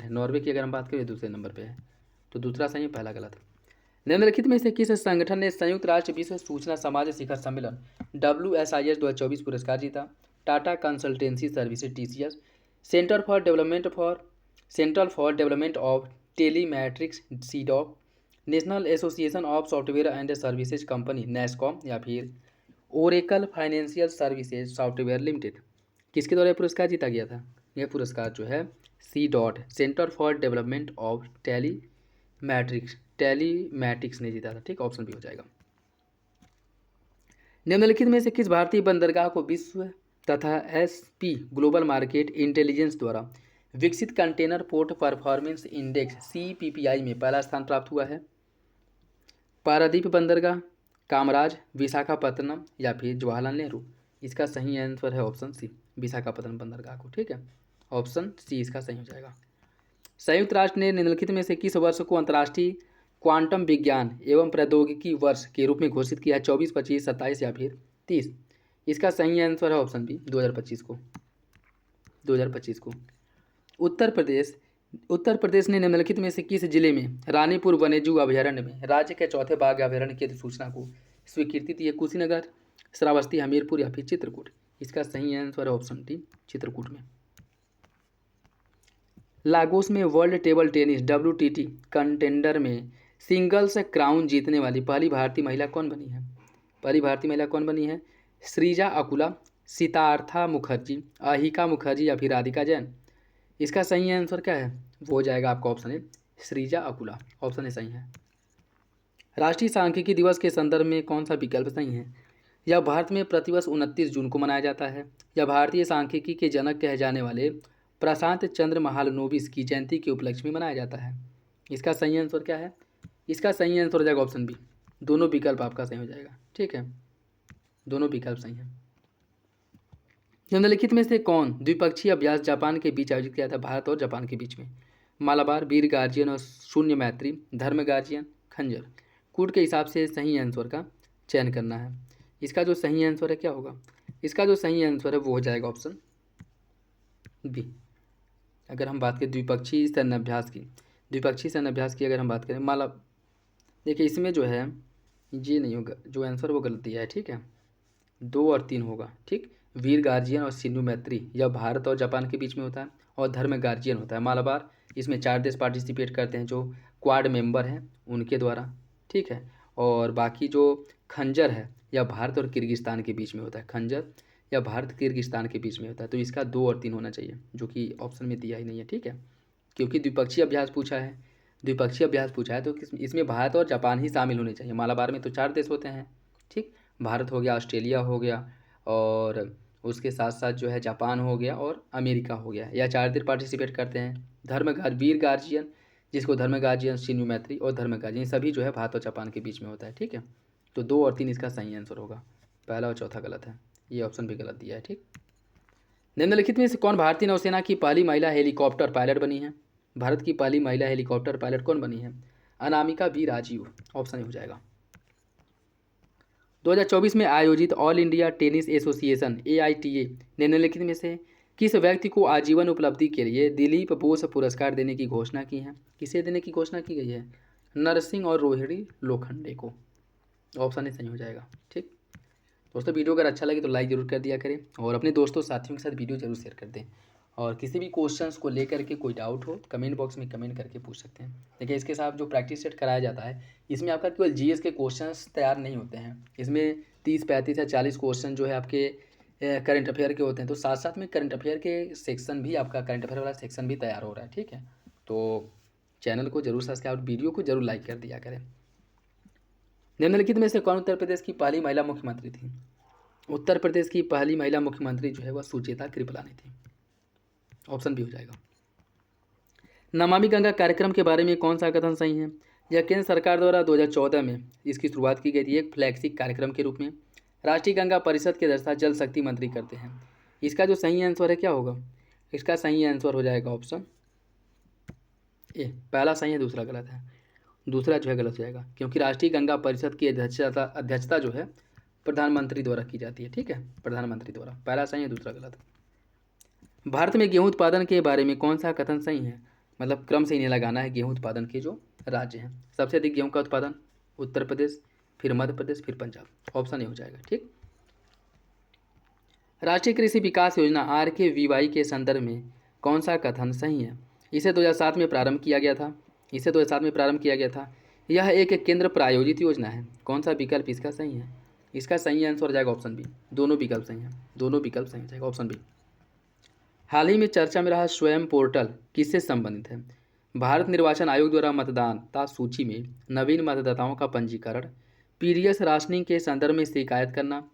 नॉर्वे की अगर हम बात करें दूसरे नंबर पे है, तो दूसरा सही है, पहला गलत है। निम्नलिखित में से किस संगठन ने संयुक्त राष्ट्र विश्व सूचना समाज शिखर सम्मेलन WSIS 2024 पुरस्कार जीता? Tata consultancy services TCS, central for development of telematics CDOC, national association of software and services company NASSCOM, या फिर Oracle financial services software limited. किसके द्वारा पुरस्कार जीता गया था? यह पुरस्कार जो है CDOT, centre for development of telematics ने जीता था। ठीक, ऑप्शन बी हो जाएगा। निम्नलिखित में से किस भारतीय बंदरगाह को विश्व तथा SP ग्लोबल मार्केट इंटेलिजेंस द्वारा विकसित container port performance index CPPI में पहला स्थान प्राप्त हुआ है? पारादीप बंदरगाह, कामराज, विशाखापत्तनम, या फिर जवाहरलाल नेहरू। इसका सही आंसर है ऑप्शन सी, विशाखापत्तनम बंदरगाह को। ठीक है, ऑप्शन सी इसका सही हो जाएगा। संयुक्त राष्ट्र ने निम्नलिखित में से किस वर्ष को अंतर्राष्ट्रीय क्वांटम विज्ञान एवं प्रौद्योगिकी वर्ष के रूप में घोषित किया? 24, 25, 27 या फिर 30। इसका सही आंसर है ऑप्शन बी, 2025 को। 2025 को। उत्तर प्रदेश ने निम्नलिखित में से किस जिले में रानीपुर वन्यजीव अभयारण्य में राज्य के चौथे बाघ अभयारण्य की अधिसूचना को स्वीकृति दी है? कुशीनगर, श्रावस्ती, हमीरपुर या फिर चित्रकूट। इसका सही आंसर है ऑप्शन डी, चित्रकूट में। लागोस में world table tennis WTT contender में सिंगल्स क्राउन जीतने वाली पहली भारतीय महिला कौन बनी है? पहली भारतीय महिला कौन बनी है? श्रीजा अकुला, सितार्था मुखर्जी, अहिका मुखर्जी या फिर राधिका जैन। इसका सही आंसर क्या है? वो हो जाएगा आपका ऑप्शन है श्रीजा अकुला। ऑप्शन ए सही है। राष्ट्रीय सांख्यिकी दिवस के संदर्भ में कौन सा विकल्प सही है? यह भारत में प्रतिवर्ष 29 जून को मनाया जाता है। यह भारतीय सांख्यिकी के जनक कहे जाने वाले प्रशांत चंद्र महालनोबिस की जयंती के उपलक्ष्य में मनाया जाता है। इसका सही आंसर क्या है? इसका सही आंसर हो जाएगा ऑप्शन बी, दोनों विकल्प आपका सही हो जाएगा। ठीक है, दोनों विकल्प सही हैं। निम्नलिखित में से कौन द्विपक्षीय अभ्यास जापान के बीच आयोजित किया था? भारत और जापान के बीच में। मालाबार, वीर गार्जियन और शून्य मैत्री, धर्म गार्जियन, खंजर। कूट के हिसाब से सही आंसर का चयन करना है। इसका जो सही आंसर है क्या होगा? इसका जो सही आंसर है वो हो जाएगा ऑप्शन बी। अगर हम बात करें द्विपक्षीय सैन्य अभ्यास की अगर हम बात करें देखिए इसमें जो है ये नहीं होगा, जो आंसर वो गलत दिया है। ठीक है, 2 और 3 होगा। ठीक, वीर गार्जियन और सिन्धु मैत्री यह भारत और जापान के बीच में होता है, और धर्म गार्जियन होता है मालाबार। इसमें 4 देश पार्टिसिपेट करते हैं जो क्वाड मेंबर हैं उनके द्वारा। ठीक है, और बाकी जो खंजर है यह भारत और किर्गिस्तान के बीच में होता है। खंजर या भारत किर्गिस्तान के बीच में होता है। तो इसका 2 और 3 होना चाहिए, जो कि ऑप्शन में दिया ही नहीं है। ठीक है, क्योंकि द्विपक्षीय अभ्यास पूछा है तो इसमें भारत और जापान ही शामिल होने चाहिए। मालाबार में तो 4 देश होते हैं। ठीक, भारत हो गया, ऑस्ट्रेलिया हो गया, और उसके साथ साथ जो है जापान हो गया और अमेरिका हो गया। यह 4 देश पार्टिसिपेट करते हैं। वीर गार्जियन, जिसको धर्म गार्जियन, सिन्धु मैत्री और धर्म गार्जियन सभी जो है भारत और जापान के बीच में होता है। ठीक है, तो 2 और 3 इसका सही आंसर होगा। पहला और चौथा गलत है, ये ऑप्शन भी गलत दिया है। ठीक, निम्नलिखित में से कौन भारतीय नौसेना की पहली महिला हेलीकॉप्टर पायलट बनी है? भारत की पहली महिला हेलीकॉप्टर पायलट कौन बनी है? अनामिका बी राजीव। ऑप्शन हो जाएगा। 2024 में आयोजित all India tennis association AITA निम्नलिखित में से किस व्यक्ति को आजीवन उपलब्धि के लिए दिलीप बोस पुरस्कार देने की घोषणा की है? किसे देने की घोषणा की गई है? नरसिंह और रोहिणी लोखंडे को। ऑप्शन ही सही हो जाएगा। ठीक दोस्तों, वीडियो अगर अच्छा लगे तो लाइक जरूर कर दिया करें, और अपने दोस्तों साथियों के साथ वीडियो जरूर शेयर कर दें। और किसी भी क्वेश्चंस को लेकर के कोई डाउट हो कमेंट बॉक्स में कमेंट करके पूछ सकते हैं। देखिए इसके साथ जो प्रैक्टिस सेट कराया जाता है इसमें आपका केवल GS के क्वेश्चंस तैयार नहीं होते हैं। इसमें 30, 35 या 40 क्वेश्चन जो है आपके करंट अफेयर के होते हैं। तो साथ साथ में करंट अफेयर के सेक्शन भी, आपका करंट अफेयर वाला सेक्शन भी तैयार हो रहा है। ठीक है, तो चैनल को जरूर सब्सक्राइब, वीडियो को जरूर लाइक कर दिया करें। निम्नलिखित में से कौन उत्तर प्रदेश की पहली महिला मुख्यमंत्री थी? उत्तर प्रदेश की पहली महिला मुख्यमंत्री जो है वह सुचेता कृपलानी थी। ऑप्शन बी हो जाएगा। नमामि गंगा कार्यक्रम के बारे में कौन सा कथन सही है? यह केंद्र सरकार द्वारा 2014 में इसकी शुरुआत की गई थी एक फ्लैगशिप कार्यक्रम के रूप में। राष्ट्रीय गंगा परिषद की अध्यक्षता जल शक्ति मंत्री करते हैं। इसका जो सही आंसर है क्या होगा? इसका सही आंसर हो जाएगा ऑप्शन ए। पहला सही है, दूसरा गलत है। दूसरा जो है गलत हो जाएगा, क्योंकि राष्ट्रीय गंगा परिषद की अध्यक्षता जो है प्रधानमंत्री द्वारा की जाती है। ठीक है, प्रधानमंत्री द्वारा। पहला सही है, दूसरा गलत। भारत में गेहूं उत्पादन के बारे में कौन सा कथन सही है? मतलब क्रम से इन्हें लगाना है। गेहूं उत्पादन के जो राज्य हैं, सबसे अधिक गेहूं का उत्पादन उत्तर प्रदेश, फिर मध्य प्रदेश, फिर पंजाब। ऑप्शन ए हो जाएगा। ठीक, राष्ट्रीय कृषि विकास योजना RKVY के संदर्भ में कौन सा कथन सही है? इसे 2007 में प्रारंभ किया गया था। यह एक केंद्र प्रायोजित योजना है। कौन सा विकल्प इसका सही है? इसका सही आंसर हो जाएगा ऑप्शन बी। दोनों विकल्प सही हो जाएगा ऑप्शन बी। हाल ही में चर्चा में रहा स्वयं पोर्टल किससे संबंधित है? भारत निर्वाचन आयोग द्वारा मतदाता सूची में नवीन मतदाताओं का पंजीकरण, पीडीएस राशनिंग के संदर्भ में शिकायत करना,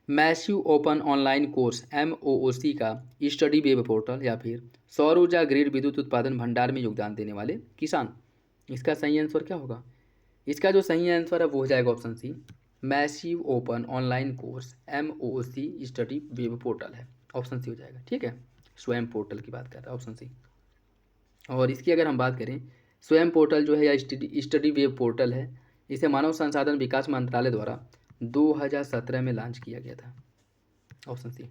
massive open online course MOOC का स्टडी वेब पोर्टल, या फिर सौर ऊर्जा ग्रिड विद्युत उत्पादन भंडार में योगदान देने वाले किसान। इसका सही आंसर क्या होगा? इसका जो सही आंसर है वो हो जाएगा option C, massive open online course MOOC study web portal है। ऑप्शन सी हो जाएगा। ठीक है, स्वयं पोर्टल की बात कर रहा है ऑप्शन सी। और इसकी अगर हम बात करें, स्वयं पोर्टल जो है या स्टडी वेब पोर्टल है, इसे मानव संसाधन विकास मंत्रालय द्वारा 2017 में लॉन्च किया गया था। Option C.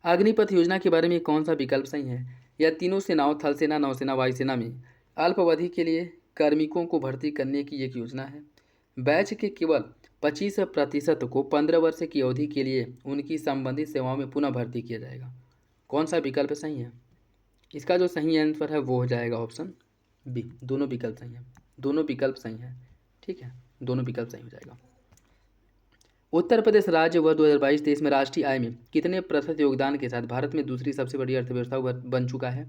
अग्निपथ योजना के बारे में कौन सा विकल्प सही है? यह तीनों सेनाओं थल सेना, नौसेना, वायुसेना में अल्प अवधि के लिए कार्मिकों को भर्ती करने की एक योजना है। बैच के केवल 25% को 15 वर्ष की अवधि के लिए उनकी संबंधित सेवाओं में पुनः भर्ती किया जाएगा। कौन सा विकल्प सही है? इसका जो सही आंसर है वो हो जाएगा ऑप्शन बी। दोनों विकल्प सही है। ठीक है, दोनों विकल्प सही हो जाएगा। उत्तर प्रदेश राज्य वर्ष 2022-23 में राष्ट्रीय आय में कितने प्रतिशत योगदान के साथ भारत में दूसरी सबसे बड़ी अर्थव्यवस्था बन चुका है?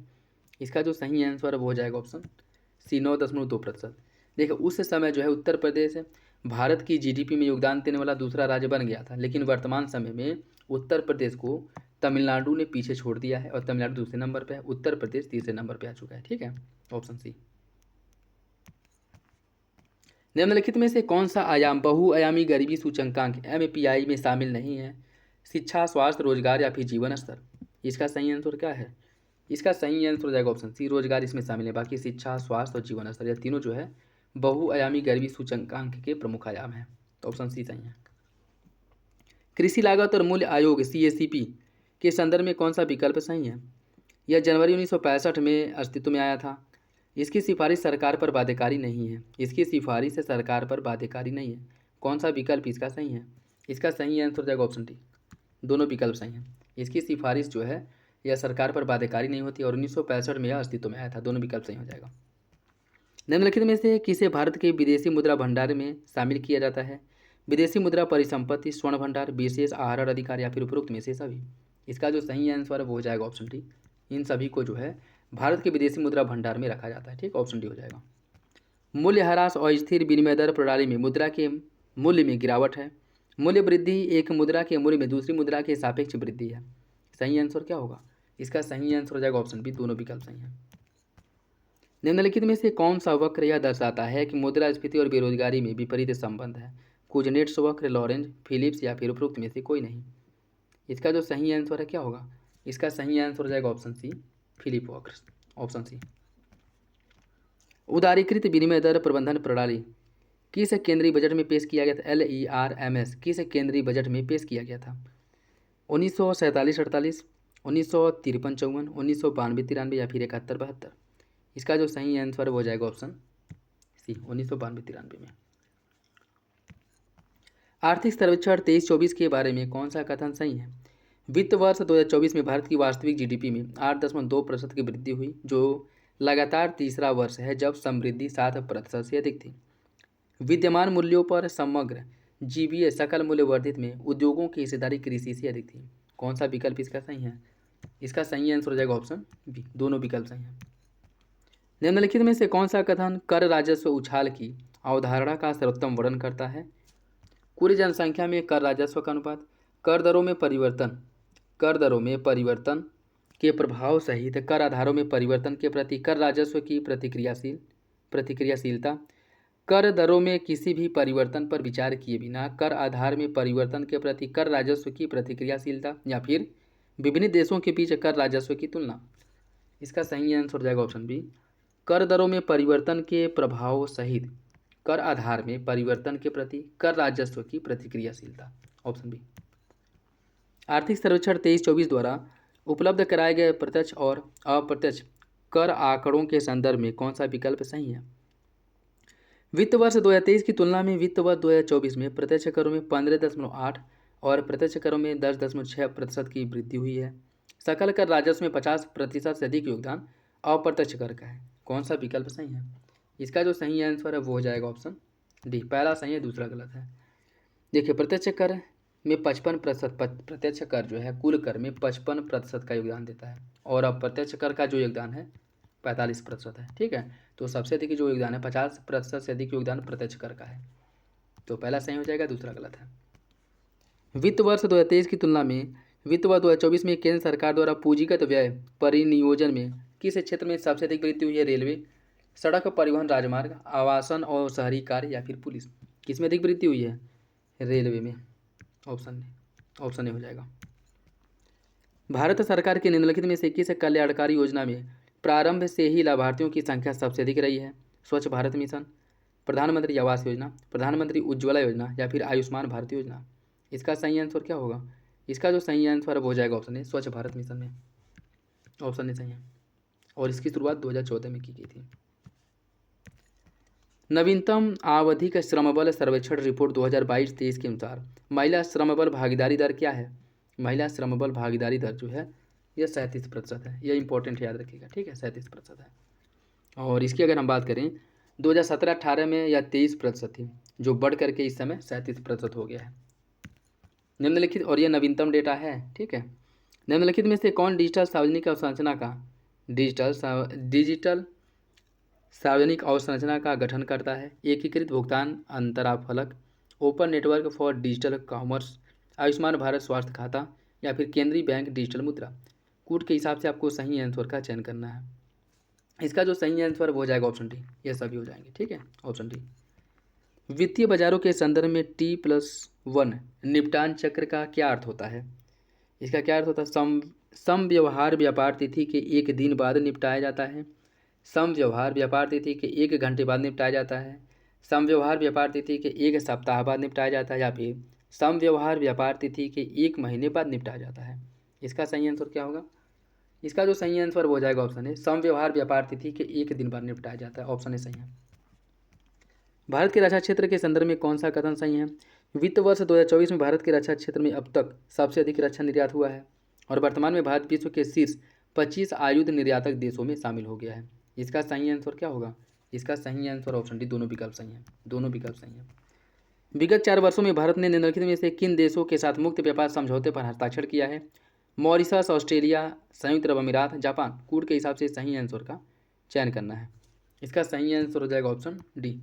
इसका जो सही आंसर है वो हो जाएगा ऑप्शन सी, 9.2%। देखिए, उस समय जो है उत्तर प्रदेश भारत की GDP में योगदान देने वाला दूसरा राज्य बन गया था, लेकिन वर्तमान समय में उत्तर प्रदेश को तमिलनाडु ने पीछे छोड़ दिया है और तमिलनाडु दूसरे नंबर पे है, उत्तर प्रदेश तीसरे नंबर पे आ चुका है। ठीक है, ऑप्शन सी। निम्नलिखित में से कौन सा आयाम बहुआयामी गरीबी सूचकांक MAPI में शामिल नहीं है? शिक्षा, स्वास्थ्य, रोजगार या फिर जीवन स्तर। इसका सही आंसर क्या है? इसका सही आंसर हो जाएगा ऑप्शन सी, रोजगार इसमें शामिल है। बाकी शिक्षा, स्वास्थ्य और जीवन स्तर, यह तीनों जो है बहुआयामी गरीबी सूचकांक के प्रमुख आयाम हैं। तो ऑप्शन सी सही है। कृषि लागत और मूल्य आयोग CACP के संदर्भ में कौन सा विकल्प सही है? यह जनवरी 1965 में अस्तित्व में आया था। इसकी सिफारिश सरकार पर बाध्यकारी नहीं है। कौन सा विकल्प इसका सही है? इसका सही आंसर हो जाएगा ऑप्शन डी। दोनों विकल्प सही हैं। इसकी सिफारिश जो है यह सरकार पर बाध्यकारी नहीं होती और 1965 में यह अस्तित्व में आया था। दोनों विकल्प सही हो जाएगा। निम्नलिखित में से किसे भारत के विदेशी मुद्रा भंडार में शामिल किया जाता है? विदेशी मुद्रा परिसंपत्ति, स्वर्ण भंडार, विशेष आहरण अधिकार या फिर उपरोक्त में से सभी। इसका जो सही आंसर है वो हो जाएगा ऑप्शन डी। इन सभी को जो है भारत के विदेशी मुद्रा भंडार में रखा जाता है। ठीक, ऑप्शन डी हो जाएगा। मूल्यह्रास और स्थिर विनिमय दर प्रणाली में मुद्रा के मूल्य में गिरावट है। मूल्य वृद्धि एक मुद्रा के मूल्य में दूसरी मुद्रा के सापेक्ष वृद्धि है। सही आंसर क्या होगा? इसका सही आंसर हो जाएगा ऑप्शन बी। दोनों विकल्प सही हैं। निम्नलिखित में से कौन सा वक्र यह दर्शाता है कि मुद्रास्फीति और बेरोजगारी में विपरीत संबंध है? कुजनेट्स वक्र, लॉरेंज, फिलिप्स या फिर उपरोक्त में से कोई नहीं। इसका जो सही आंसर है क्या होगा? इसका सही आंसर हो जाएगा ऑप्शन सी, फिलिप वक्र। Option C. उदारीकृत विनिमय दर प्रबंधन प्रणाली किस केंद्रीय बजट में पेश किया गया था? LERMS किस केंद्रीय बजट में पेश किया गया था? 1947-48, 1953-54, 1992-93 या फिर 71-72। इसका जो सही आंसर हो जाएगा ऑप्शन सी, 1992-93 में। आर्थिक सर्वेक्षण 23-24 के बारे में कौन सा कथन सही है? वित्त वर्ष 2024 में भारत की वास्तविक GDP में 8.2% की वृद्धि हुई, जो लगातार तीसरा वर्ष है जब समृद्धि 7% से अधिक थी। विद्यमान मूल्यों पर समग्र GVA सकल मूल्य वर्धित में उद्योगों की हिस्सेदारी कृषि से अधिक थी। कौन सा विकल्प इसका सही है? इसका सही आंसर हो जाएगा ऑप्शन बी। दोनों विकल्प सही हैं। निम्नलिखित में से कौन सा कथन कर राजस्व उछाल की अवधारणा का सर्वोत्तम वर्णन करता है? कुल जनसंख्या में कर राजस्व का अनुपात, कर दरों में परिवर्तन के प्रभाव सहित कर आधारों में परिवर्तन के प्रति कर राजस्व की प्रतिक्रियाशीलता, कर दरों में किसी भी परिवर्तन पर विचार किए बिना कर आधार में परिवर्तन के प्रति कर राजस्व की प्रतिक्रियाशीलता, या फिर विभिन्न देशों के बीच कर राजस्व की तुलना। इसका सही आंसर हो जाएगा ऑप्शन बी, कर दरों में परिवर्तन के प्रभाव सहित कर आधार में परिवर्तन के प्रति कर राजस्व की प्रतिक्रियाशीलता। Option B. आर्थिक सर्वेक्षण 23-24 द्वारा उपलब्ध कराए गए प्रत्यक्ष और अप्रत्यक्ष कर आंकड़ों के संदर्भ में कौन सा विकल्प सही है? वित्त वर्ष 2023 की तुलना में वित्त वर्ष 2024 में प्रत्यक्ष करों में 15.8 और प्रत्यक्ष करों में 10.6% की वृद्धि हुई है। सकल कर राजस्व में 50% से अधिक योगदान अप्रत्यक्ष कर का है। कौन सा विकल्प सही है? इसका जो सही आंसर है वो हो जाएगा ऑप्शन डी। पहला सही है, दूसरा गलत है। देखिए, प्रत्यक्ष कर में 55% प्रत्यक्ष कर जो है कुल कर में 55% का योगदान देता है और अप्रत्यक्ष कर का जो योगदान है 45% है। ठीक है, तो सबसे अधिक जो योगदान है 50% से अधिक योगदान प्रत्यक्ष कर का है। तो पहला सही हो जाएगा, दूसरा गलत है। वित्त वर्ष 2023 की तुलना में वित्त वर्ष 2024 में केंद्र सरकार द्वारा पूंजीगत व्यय परिनियोजन में किस क्षेत्र में सबसे अधिक वृद्धि हुई है? रेलवे, सड़क परिवहन राजमार्ग, आवासन और शहरी कार्य या फिर पुलिस? किस में अधिक वृद्धि हुई है? रेलवे में। ऑप्शन ए हो जाएगा। भारत सरकार के निम्नलिखित में से किस कल्याणकारी योजना में प्रारंभ से ही लाभार्थियों की संख्या सबसे अधिक रही है? स्वच्छ भारत मिशन, प्रधानमंत्री आवास योजना, प्रधानमंत्री उज्ज्वला योजना या फिर आयुष्मान भारत योजना? इसका सही आंसर क्या होगा? इसका जो सही आंसर है वो हो जाएगा ऑप्शन ए, स्वच्छ भारत मिशन में। ऑप्शन ए सही है और इसकी शुरुआत 2014 में की गई थी। नवीनतम आवधिक श्रमबल सर्वेक्षण रिपोर्ट 2022-23 के अनुसार महिला श्रमबल भागीदारी दर क्या है? महिला श्रमबल भागीदारी दर जो है यह 37% है। यह इंपॉर्टेंट याद रखिएगा, ठीक है, 37% है। और इसकी अगर हम बात करें 2017-18 में यह 23% थी, जो बढ़ करके इस समय 37% हो गया है। निम्नलिखित, और यह नवीनतम डेटा है, ठीक है। निम्नलिखित में से कौन डिजिटल सार्वजनिक अवसंरचना का डिजिटल सार्वजनिक अवसंरचना का गठन करता है? एकीकृत भुगतान अंतराफलक, open network for digital commerce, Ayushman Bharat स्वास्थ्य खाता या फिर केंद्रीय बैंक डिजिटल मुद्रा? कूट के हिसाब से आपको सही आंसर का चयन करना है। इसका जो सही आंसर वो हो जाएगा ऑप्शन डी। ये सभी हो जाएंगे, ठीक है, ऑप्शन डी। वित्तीय बाजारों के संदर्भ में T+1 निपटान चक्र का क्या अर्थ होता है? इसका क्या अर्थ होता है? सम व्यवहार व्यापार तिथि के एक दिन बाद निपटाया जाता है, सम व्यवहार व्यापार तिथि के 1 घंटे बाद निपटाया जाता है, सम व्यवहार व्यापार तिथि के 1 सप्ताह बाद निपटाया जाता है या फिर सम व्यवहार व्यापार तिथि के 1 महीने बाद निपटाया जाता है? इसका सही आंसर क्या होगा? इसका जो सही आंसर हो जाएगा ऑप्शन है, सम व्यवहार व्यापार तिथि के 1 दिन बाद निपटाया जाता है। ऑप्शन ए सही है। भारत के रक्षा क्षेत्र के संदर्भ में कौन सा कथन सही है? वित्त वर्ष 2024 में भारत के रक्षा क्षेत्र में अब तक सबसे अधिक रक्षा निर्यात हुआ है और वर्तमान में भारत विश्व के शीर्ष 25 आयुध निर्यातक देशों में शामिल हो गया है। इसका सही आंसर क्या होगा? इसका सही आंसर ऑप्शन डी। दोनों विकल्प सही हैं, दोनों विकल्प सही हैं। विगत 4 वर्षों में भारत ने निम्नलिखित में से किन देशों के साथ मुक्त व्यापार समझौते पर हस्ताक्षर किया है? मॉरिशस, ऑस्ट्रेलिया, संयुक्त अरब अमीरात, जापान? कूट के हिसाब से सही आंसर का चयन करना है। इसका सही आंसर हो जाएगा ऑप्शन डी।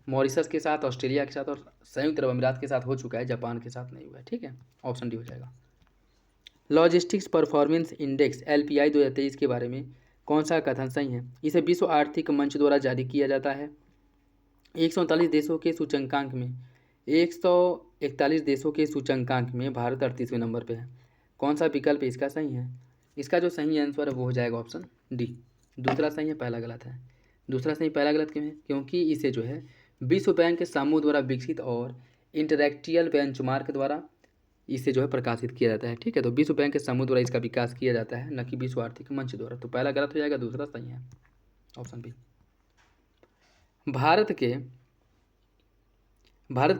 मॉरिशस के साथ, ऑस्ट्रेलिया के साथ और संयुक्त अरब अमीरात के साथ हो चुका है, जापान के साथ नहीं हुआ है, ठीक है, ऑप्शन डी हो जाएगा। लॉजिस्टिक्स परफॉर्मेंस इंडेक्स LPI 2023 के बारे में कौन सा कथन सही है? इसे विश्व आर्थिक मंच द्वारा जारी किया जाता है। 139 देशों के सूचकांक में 141 देशों के सूचकांक में भारत 38वें नंबर पे है। कौन सा विकल्प इसका सही है? इसका जो सही आंसर है वो हो जाएगा ऑप्शन डी। दूसरा सही है, पहला गलत है। दूसरा सही, पहला गलत क्यों है? क्योंकि इसे जो है विश्व बैंक के समूह द्वारा विकसित और इंटरेक्टियल बेंचमार्क द्वारा इसे जो है प्रकाशित किया जाता है, ठीक है। तो विश्व बैंक के समूह द्वारा इसका विकास किया जाता है, न कि विश्व आर्थिक मंच द्वारा। तो पहला गलत हो जाएगा, दूसरा सही है, ऑप्शन बी। भारत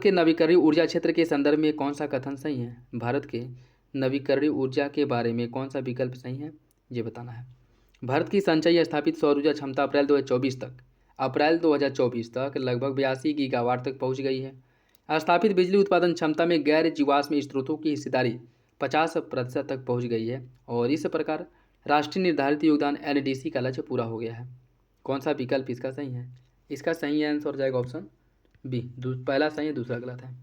के नवीकरणीय ऊर्जा क्षेत्र के संदर्भ में कौन सा कथन सही है? भारत के नवीकरणीय ऊर्जा के बारे में कौन सा विकल्प सही है, ये बताना है। भारत की संचयी स्थापित सौर ऊर्जा क्षमता अप्रैल 2024 तक लगभग 82 गीगावाट तक पहुंच गई है। स्थापित बिजली उत्पादन क्षमता में गैर जीवाश्म स्रोतों की हिस्सेदारी 50% तक पहुंच गई है और इस प्रकार राष्ट्रीय निर्धारित योगदान NDC का लक्ष्य पूरा हो गया है। कौन सा विकल्प इसका सही है? इसका सही आंसर हो जाएगा ऑप्शन बी। पहला सही है, दूसरा गलत है,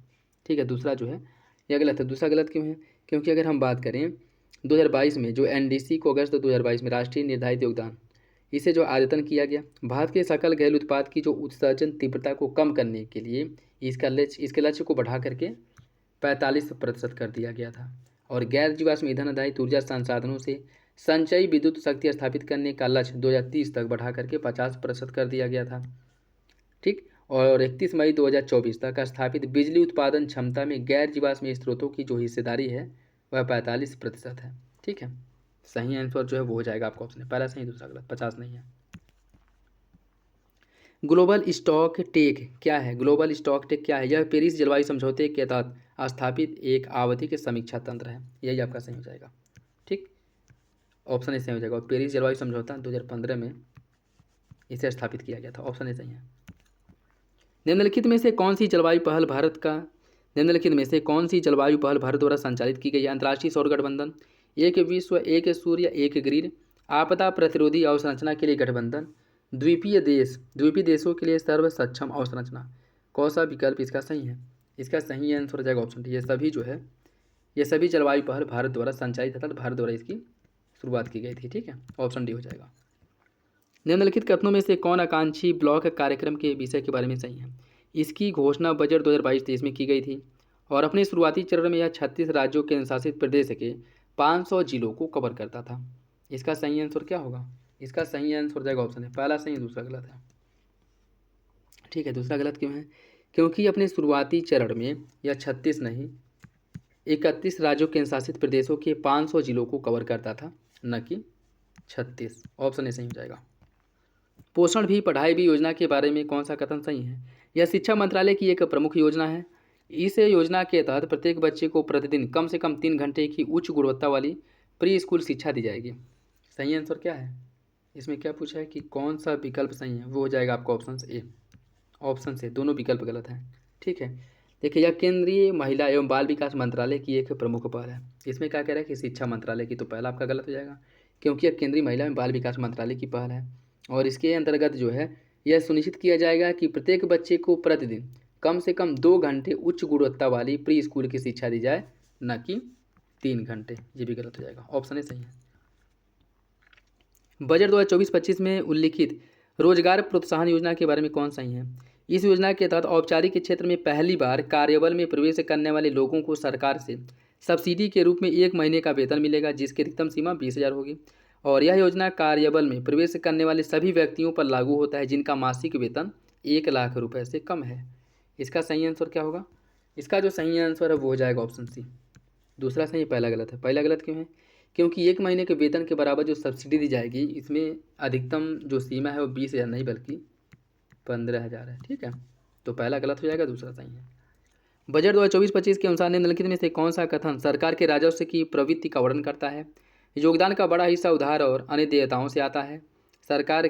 ठीक है। दूसरा जो है यह गलत है। दूसरा गलत क्यों है? क्योंकि अगर हम बात करें 2022 में जो NDC को अगस्त 2022 में राष्ट्रीय निर्धारित योगदान, इसे जो आयतन किया गया, भारत के सकल घरेलू उत्पाद की जो उत्सर्जन तीव्रता को कम करने के लिए इसके लक्ष्य को बढ़ा करके 45% कर दिया गया था और गैर जीवाश्म ईंधन आधारित ऊर्जा संसाधनों से संचयी विद्युत शक्ति स्थापित करने का लक्ष्य 2030 तक बढ़ा करके 50% कर दिया गया था, ठीक। और 31 मई 2024 तक स्थापित बिजली उत्पादन क्षमता में गैर जीवाश्म स्रोतों की जो हिस्सेदारी है वह 45% है, ठीक है। सही आंसर जो है वो हो जाएगा आपका ऑप्शन, पहला सही, दूसरा गलत, 50 नहीं है। ग्लोबल स्टॉक टेक क्या है? ग्लोबल स्टॉक टेक क्या है? यह पेरिस जलवायु समझौते के तहत स्थापित एक आवधिक समीक्षा तंत्र है। यही आपका सही हो जाएगा। ठीक, ऑप्शन ए सही हो जाएगा। और पेरिस जलवायु समझौता 2015 में इसे स्थापित किया गया था। ऑप्शन ए सही है। निम्नलिखित में से कौन सी जलवायु पहल भारत द्वारा संचालित की गई है? अंतर्राष्ट्रीय सौर गठबंधन, एक विश्व, एक सूर्य, एक ग्रिड, आपदा प्रतिरोधी अवसंरचना के लिए गठबंधन, द्वीपीय देशों के लिए सर्व सक्षम अवसंरचना। कौन सा विकल्प इसका सही है? इसका सही आंसर हो जाएगा ऑप्शन डी। ये सभी जलवायु पहल भारत द्वारा संचालित अर्थात भारत द्वारा इसकी शुरुआत की गई थी। ठीक है, ऑप्शन डी हो जाएगा। निम्नलिखित कथनों में से कौन आकांक्षी ब्लॉक कार्यक्रम के विषय के बारे में सही है? इसकी घोषणा बजट 2022-23 में की गई थी और अपने शुरुआती चरण में यह 36 राज्यों के शासित प्रदेश के 500 जिलों को कवर करता था। इसका सही आंसर क्या होगा? इसका सही आंसर हो जाएगा ऑप्शन है। पहला सही, दूसरा गलत है। ठीक है, दूसरा गलत क्यों है? क्योंकि अपने शुरुआती चरण में यह 36 नहीं 31 राज्यों के शासित प्रदेशों के 500 जिलों को कवर करता था, न कि 36। ऑप्शन ए सही हो जाएगा। पोषण भी पढ़ाई भी योजना के बारे में कौन सा कथन सही है? यह शिक्षा मंत्रालय की एक प्रमुख योजना है। इस योजना के तहत प्रत्येक बच्चे को प्रतिदिन कम से कम 3 घंटे की उच्च गुणवत्ता वाली प्री स्कूल शिक्षा दी जाएगी। सही आंसर क्या है? इसमें क्या पूछा है कि कौन सा विकल्प सही है? वो हो जाएगा आपका ऑप्शन ए। ऑप्शन से दोनों विकल्प गलत हैं। ठीक है, देखिए यह केंद्रीय महिला एवं बाल विकास मंत्रालय की एक प्रमुख पहल है। इसमें क्या कह रहा है कि शिक्षा मंत्रालय की, तो पहला आपका गलत हो जाएगा क्योंकि यह केंद्रीय महिला एवं बाल विकास मंत्रालय की पहल है और इसके अंतर्गत जो है यह सुनिश्चित किया जाएगा कि प्रत्येक बच्चे को प्रतिदिन कम से कम 2 घंटे उच्च गुणवत्ता वाली प्री स्कूल की शिक्षा दी जाए, न कि 3 घंटे। ये भी गलत हो जाएगा। ऑप्शन ए सही है। बजट 2024-25 में उल्लिखित रोजगार प्रोत्साहन योजना के बारे में कौन सही है? इस योजना के तहत औपचारिक क्षेत्र में पहली बार कार्यबल में प्रवेश करने वाले लोगों को सरकार से सब्सिडी के रूप में 1 महीने का वेतन मिलेगा, जिसकी अधिकतम सीमा 20,000 होगी। और यह योजना कार्यबल में प्रवेश करने वाले सभी व्यक्तियों पर लागू होता है जिनका मासिक वेतन 1 लाख रुपए से कम है। इसका सही आंसर क्या होगा? इसका जो सही आंसर है वो हो जाएगा ऑप्शन सी। दूसरा सही, पहला गलत है। पहला गलत क्यों है? क्योंकि 1 महीने के वेतन के बराबर जो सब्सिडी दी जाएगी, इसमें अधिकतम जो सीमा है वो 20,000 नहीं बल्कि 15,000 है। ठीक है, तो पहला गलत हो जाएगा, दूसरा सही है। बजट 2024-25 के अनुसार निम्नलिखित में से कौन सा कथन सरकार के राजस्व की प्रवृत्ति का वर्णन करता है? योगदान का बड़ा हिस्सा उधार और अन्य देयताओं से आता है। सरकार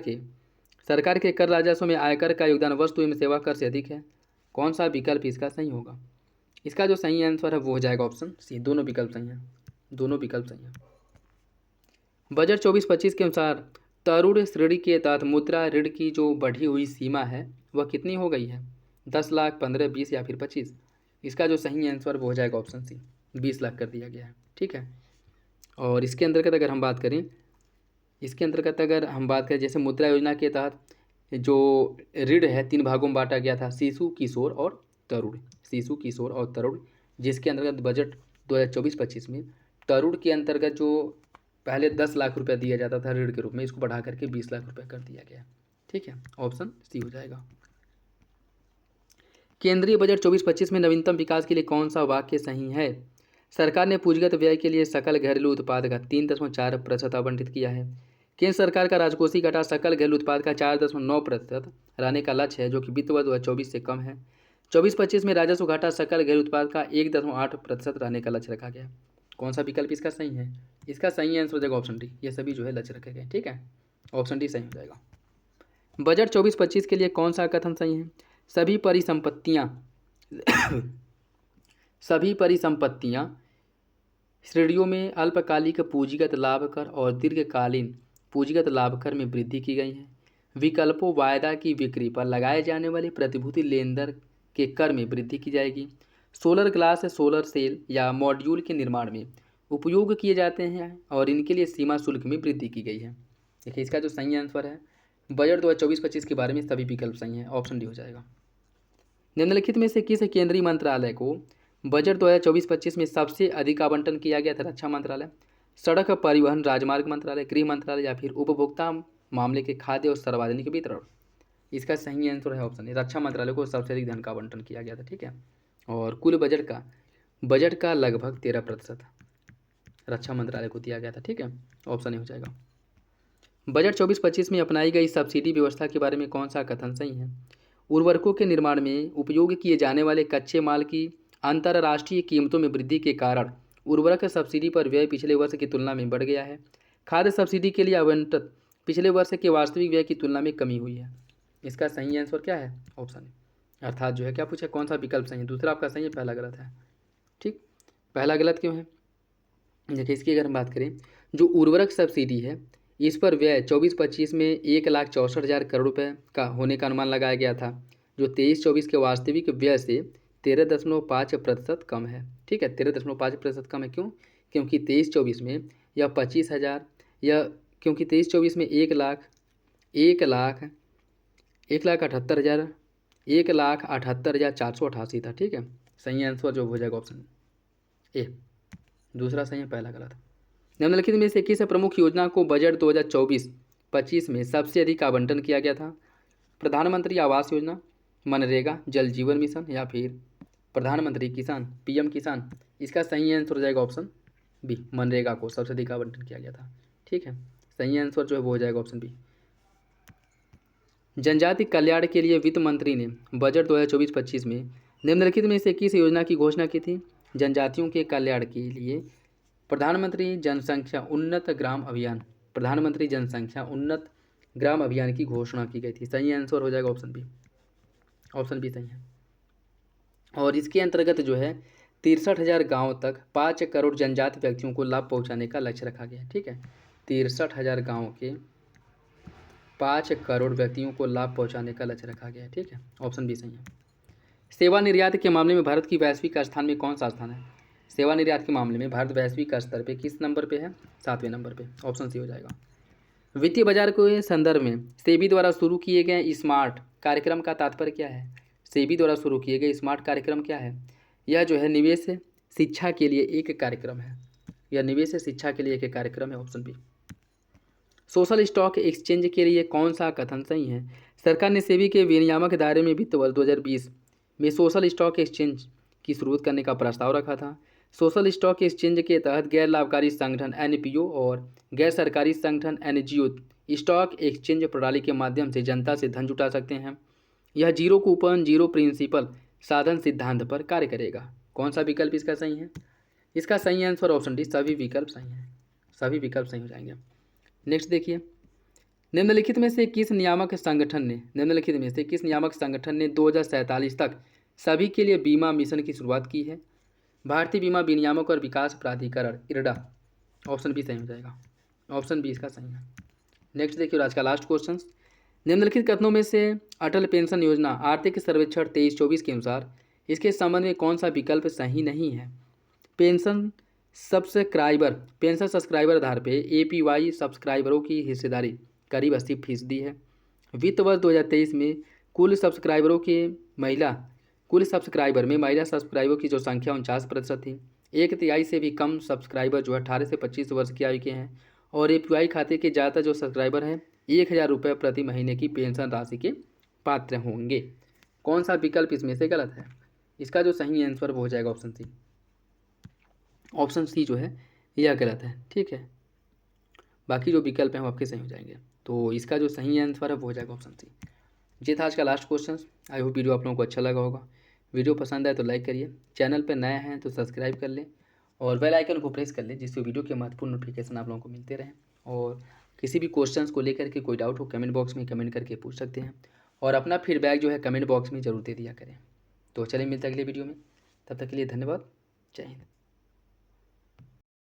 के कर राजस्व में आयकर का योगदान वस्तु एवं सेवा कर से अधिक है। कौन सा विकल्प इसका सही होगा? इसका जो सही आंसर है वो हो जाएगा ऑप्शन सी। दोनों विकल्प सही हैं। दोनों विकल्प सही हैं। बजट 24-25 के अनुसार तरुण श्रेणी के तहत मुद्रा ऋण की जो बढ़ी हुई सीमा है वह कितनी हो गई है? 10 लाख, 15, 20 या फिर 25? इसका जो सही आंसर वो हो जाएगा ऑप्शन सी, 20 लाख कर दिया गया है। ठीक है, और इसके अंतर्गत अगर हम बात करें जैसे मुद्रा योजना के तहत जो ऋण है 3 भागों में बांटा गया था, शिशु, किशोर और तरुण, जिसके अंतर्गत बजट 2024-25 में तरुण के अंतर्गत जो पहले 10 लाख रुपया दिया जाता था ऋण के रूप में, इसको बढ़ा करके 20 लाख रुपया कर दिया गया। ठीक है, ऑप्शन सी हो जाएगा। केंद्रीय बजट 24-25 में नवीनतम विकास के लिए कौन सा वाक्य सही है? सरकार ने पूंजीगत व्यय के लिए सकल घरेलू उत्पाद का 3.4% आवंटित किया है। केंद्र सरकार का राजकोषीय घाटा सकल घरेलू उत्पाद का 4.9% रहने का लक्ष्य है, जो कि वित्त वर्ष 2024 से कम है। 24-25 में राजस्व घाटा सकल घरेलू उत्पाद का 1.8% रहने का लक्ष्य रखा गया। कौन सा विकल्प इसका सही है? इसका सही आंसर हो जाएगा ऑप्शन डी। ये सभी जो है लक्ष्य रखे गए। ठीक है, ऑप्शन डी सही हो जाएगा। बजट 24-25 के लिए कौन सा कथन सही है? सभी परिसंपत्तियां श्रेणियों में अल्पकालिक पूंजीगत लाभ कर और दीर्घकालीन पूंजीगत लाभ कर में वृद्धि की गई है। विकल्पों वायदा की बिक्री पर लगाए जाने वाले प्रतिभूति लेनदेन के कर में वृद्धि की जाएगी। सोलर ग्लास, सोलर सेल या मॉड्यूल के निर्माण में उपयोग किए जाते हैं और इनके लिए सीमा शुल्क में वृद्धि की गई है। देखिए इसका जो सही आंसर है बजट 2024-25 के बारे में सभी विकल्प सही हैं। ऑप्शन डी हो जाएगा। निम्नलिखित में से किस केंद्रीय मंत्रालय को बजट 2024-25 में सबसे अधिक आवंटन किया गया था? रक्षा मंत्रालय, सड़क परिवहन राजमार्ग मंत्रालय, गृह मंत्रालय या फिर उपभोक्ता मामले के खाद्य और सार्वजनिक वितरण? इसका सही आंसर है ऑप्शन ए, रक्षा मंत्रालय को सबसे अधिक धन का आवंटन किया गया था। ठीक है, और कुल बजट का लगभग 13% रक्षा मंत्रालय को दिया गया था। ठीक है, ऑप्शन ए हो जाएगा। बजट 24-25 में अपनाई गई सब्सिडी व्यवस्था के बारे में कौन सा कथन सही है? उर्वरकों के निर्माण में उपयोग किए जाने वाले कच्चे माल की अंतर्राष्ट्रीय कीमतों में वृद्धि के कारण उर्वरक सब्सिडी पर व्यय पिछले वर्ष की तुलना में बढ़ गया है। खाद्य सब्सिडी के लिए आवंटित पिछले वर्ष के वास्तविक व्यय की तुलना में कमी हुई है। इसका सही आंसर क्या है? ऑप्शन अर्थात जो है क्या पूछा, कौन सा विकल्प सही है? दूसरा आपका सही है, पहला गलत है। ठीक, पहला गलत क्यों है? देखिए इसकी अगर हम बात करें, जो उर्वरक सब्सिडी है इस पर व्यय 24-25 में 1,64,000 करोड़ रुपए का होने का अनुमान लगाया गया था, जो 23-24 के वास्तविक व्यय से 13.5% कम है। ठीक है, 13.5% कम है। क्यों? क्योंकि 23-24 में यह 25,000 या क्योंकि 23-24 में 1,78,488 था। ठीक है, सही आंसर जो हो जाएगा ऑप्शन ए। दूसरा सही है, पहला गलत। निम्नलिखित में से किस प्रमुख योजना को बजट 2024-25 में सबसे अधिक आवंटन किया गया था? प्रधानमंत्री आवास योजना, मनरेगा, जल जीवन मिशन या फिर प्रधानमंत्री किसान पीएम किसान? इसका सही आंसर हो जाएगा ऑप्शन बी, मनरेगा को सबसे अधिक आवंटन किया गया था। ठीक है, सही आंसर जो है वो हो जाएगा ऑप्शन बी। जनजाति कल्याण के लिए वित्त मंत्री ने बजट 2024-25 में निम्नलिखित में से किस योजना की घोषणा की थी? जनजातियों के कल्याण के लिए प्रधानमंत्री जनसंख्या उन्नत ग्राम अभियान, प्रधानमंत्री जनसंख्या उन्नत ग्राम अभियान की घोषणा की गई थी। सही आंसर हो जाएगा ऑप्शन बी, ऑप्शन बी सही है। और इसके अंतर्गत जो है 63,000 गाँव तक 5 करोड़ जनजाति व्यक्तियों को लाभ पहुंचाने का लक्ष्य रखा गया है। ठीक है, 63,000 गाँव के 5 करोड़ व्यक्तियों को लाभ पहुंचाने का लक्ष्य रखा गया है। ठीक है, ऑप्शन बी सही है। सेवा निर्यात के मामले में भारत की वैश्विक स्थान में कौन सा स्थान है? सेवा निर्यात के मामले में भारत वैश्विक स्तर पे किस नंबर पे है? 7वें नंबर पे, ऑप्शन सी हो जाएगा। वित्तीय बाजार के संदर्भ में सेबी द्वारा शुरू किए गए स्मार्ट कार्यक्रम का तात्पर्य क्या है? सेबी द्वारा शुरू किए गए स्मार्ट कार्यक्रम क्या है? यह जो है निवेश शिक्षा के लिए एक कार्यक्रम है, यह निवेश शिक्षा के लिए एक कार्यक्रम है, option B. Social stock exchange के लिए कौन सा कथन सही है? सरकार ने सेबी के विनियामक दायरे में वित्त वर्ष 2020 में सोशल स्टॉक एक्सचेंज की शुरुआत करने का प्रस्ताव रखा था। सोशल स्टॉक एक्सचेंज के तहत गैर लाभकारी संगठन एनपीओ और गैर सरकारी संगठन एनजीओ स्टॉक एक्सचेंज प्रणाली के माध्यम से जनता से धन जुटा सकते हैं। यह जीरो कूपन जीरो प्रिंसिपल साधन सिद्धांत पर कार्य करेगा। कौन सा विकल्प इसका सही है? इसका सही आंसर ऑप्शन डी, सभी विकल्प सही हैं, सभी विकल्प सही हो जाएंगे। नेक्स्ट देखिए, निम्नलिखित में से किस नियामक संगठन ने 2047 तक सभी के लिए बीमा मिशन की शुरुआत की है? भारतीय बीमा विनियामक और विकास प्राधिकरण, इरडा। ऑप्शन बी सही हो जाएगा, ऑप्शन बी इसका सही है। नेक्स्ट देखिए, आज का लास्ट क्वेश्चन, निम्नलिखित कथनों में से अटल पेंशन योजना आर्थिक सर्वेक्षण 23-24 के अनुसार इसके संबंध में कौन सा विकल्प सही नहीं है? पेंशन सब्सक्राइबर आधार पे एपीवाई सब्सक्राइबरों की हिस्सेदारी करीब 80% है। वित्त वर्ष 2023 में कुल सब्सक्राइबरों में महिला सब्सक्राइबरों की जो संख्या 49% थी। 1/3 से भी कम सब्सक्राइबर जो 18 से 25 वर्ष की आयु के हैं और एपीवाई खाते के ज़्यादातर जो सब्सक्राइबर हैं 1,000 रुपये प्रति महीने की पेंशन राशि के पात्र होंगे। कौन सा विकल्प इसमें से गलत है? इसका जो सही आंसर वो हो जाएगा ऑप्शन सी, ऑप्शन सी जो है यह गलत है। ठीक है, बाकी जो विकल्प हैं वो आपके सही हो जाएंगे, तो इसका जो सही आंसर है वो हो जाएगा ऑप्शन सी। ये था आज का last question. I hope video आप लोगों को अच्छा लगा होगा। वीडियो पसंद आए तो लाइक करिए, चैनल पर नए हैं तो सब्सक्राइब कर लें और बेल आइकन को प्रेस कर लें, जिससे वीडियो के महत्वपूर्ण नोटिफिकेशन आप लोगों को मिलते रहें। और किसी भी क्वेश्चंस को लेकर के कोई डाउट हो कमेंट बॉक्स में कमेंट करके पूछ सकते हैं और अपना फीडबैक जो है कमेंट बॉक्स में ज़रूर दे दिया करें। तो चलिए मिलते हैं अगले वीडियो में, तब तक के लिए धन्यवाद, जय हिंद।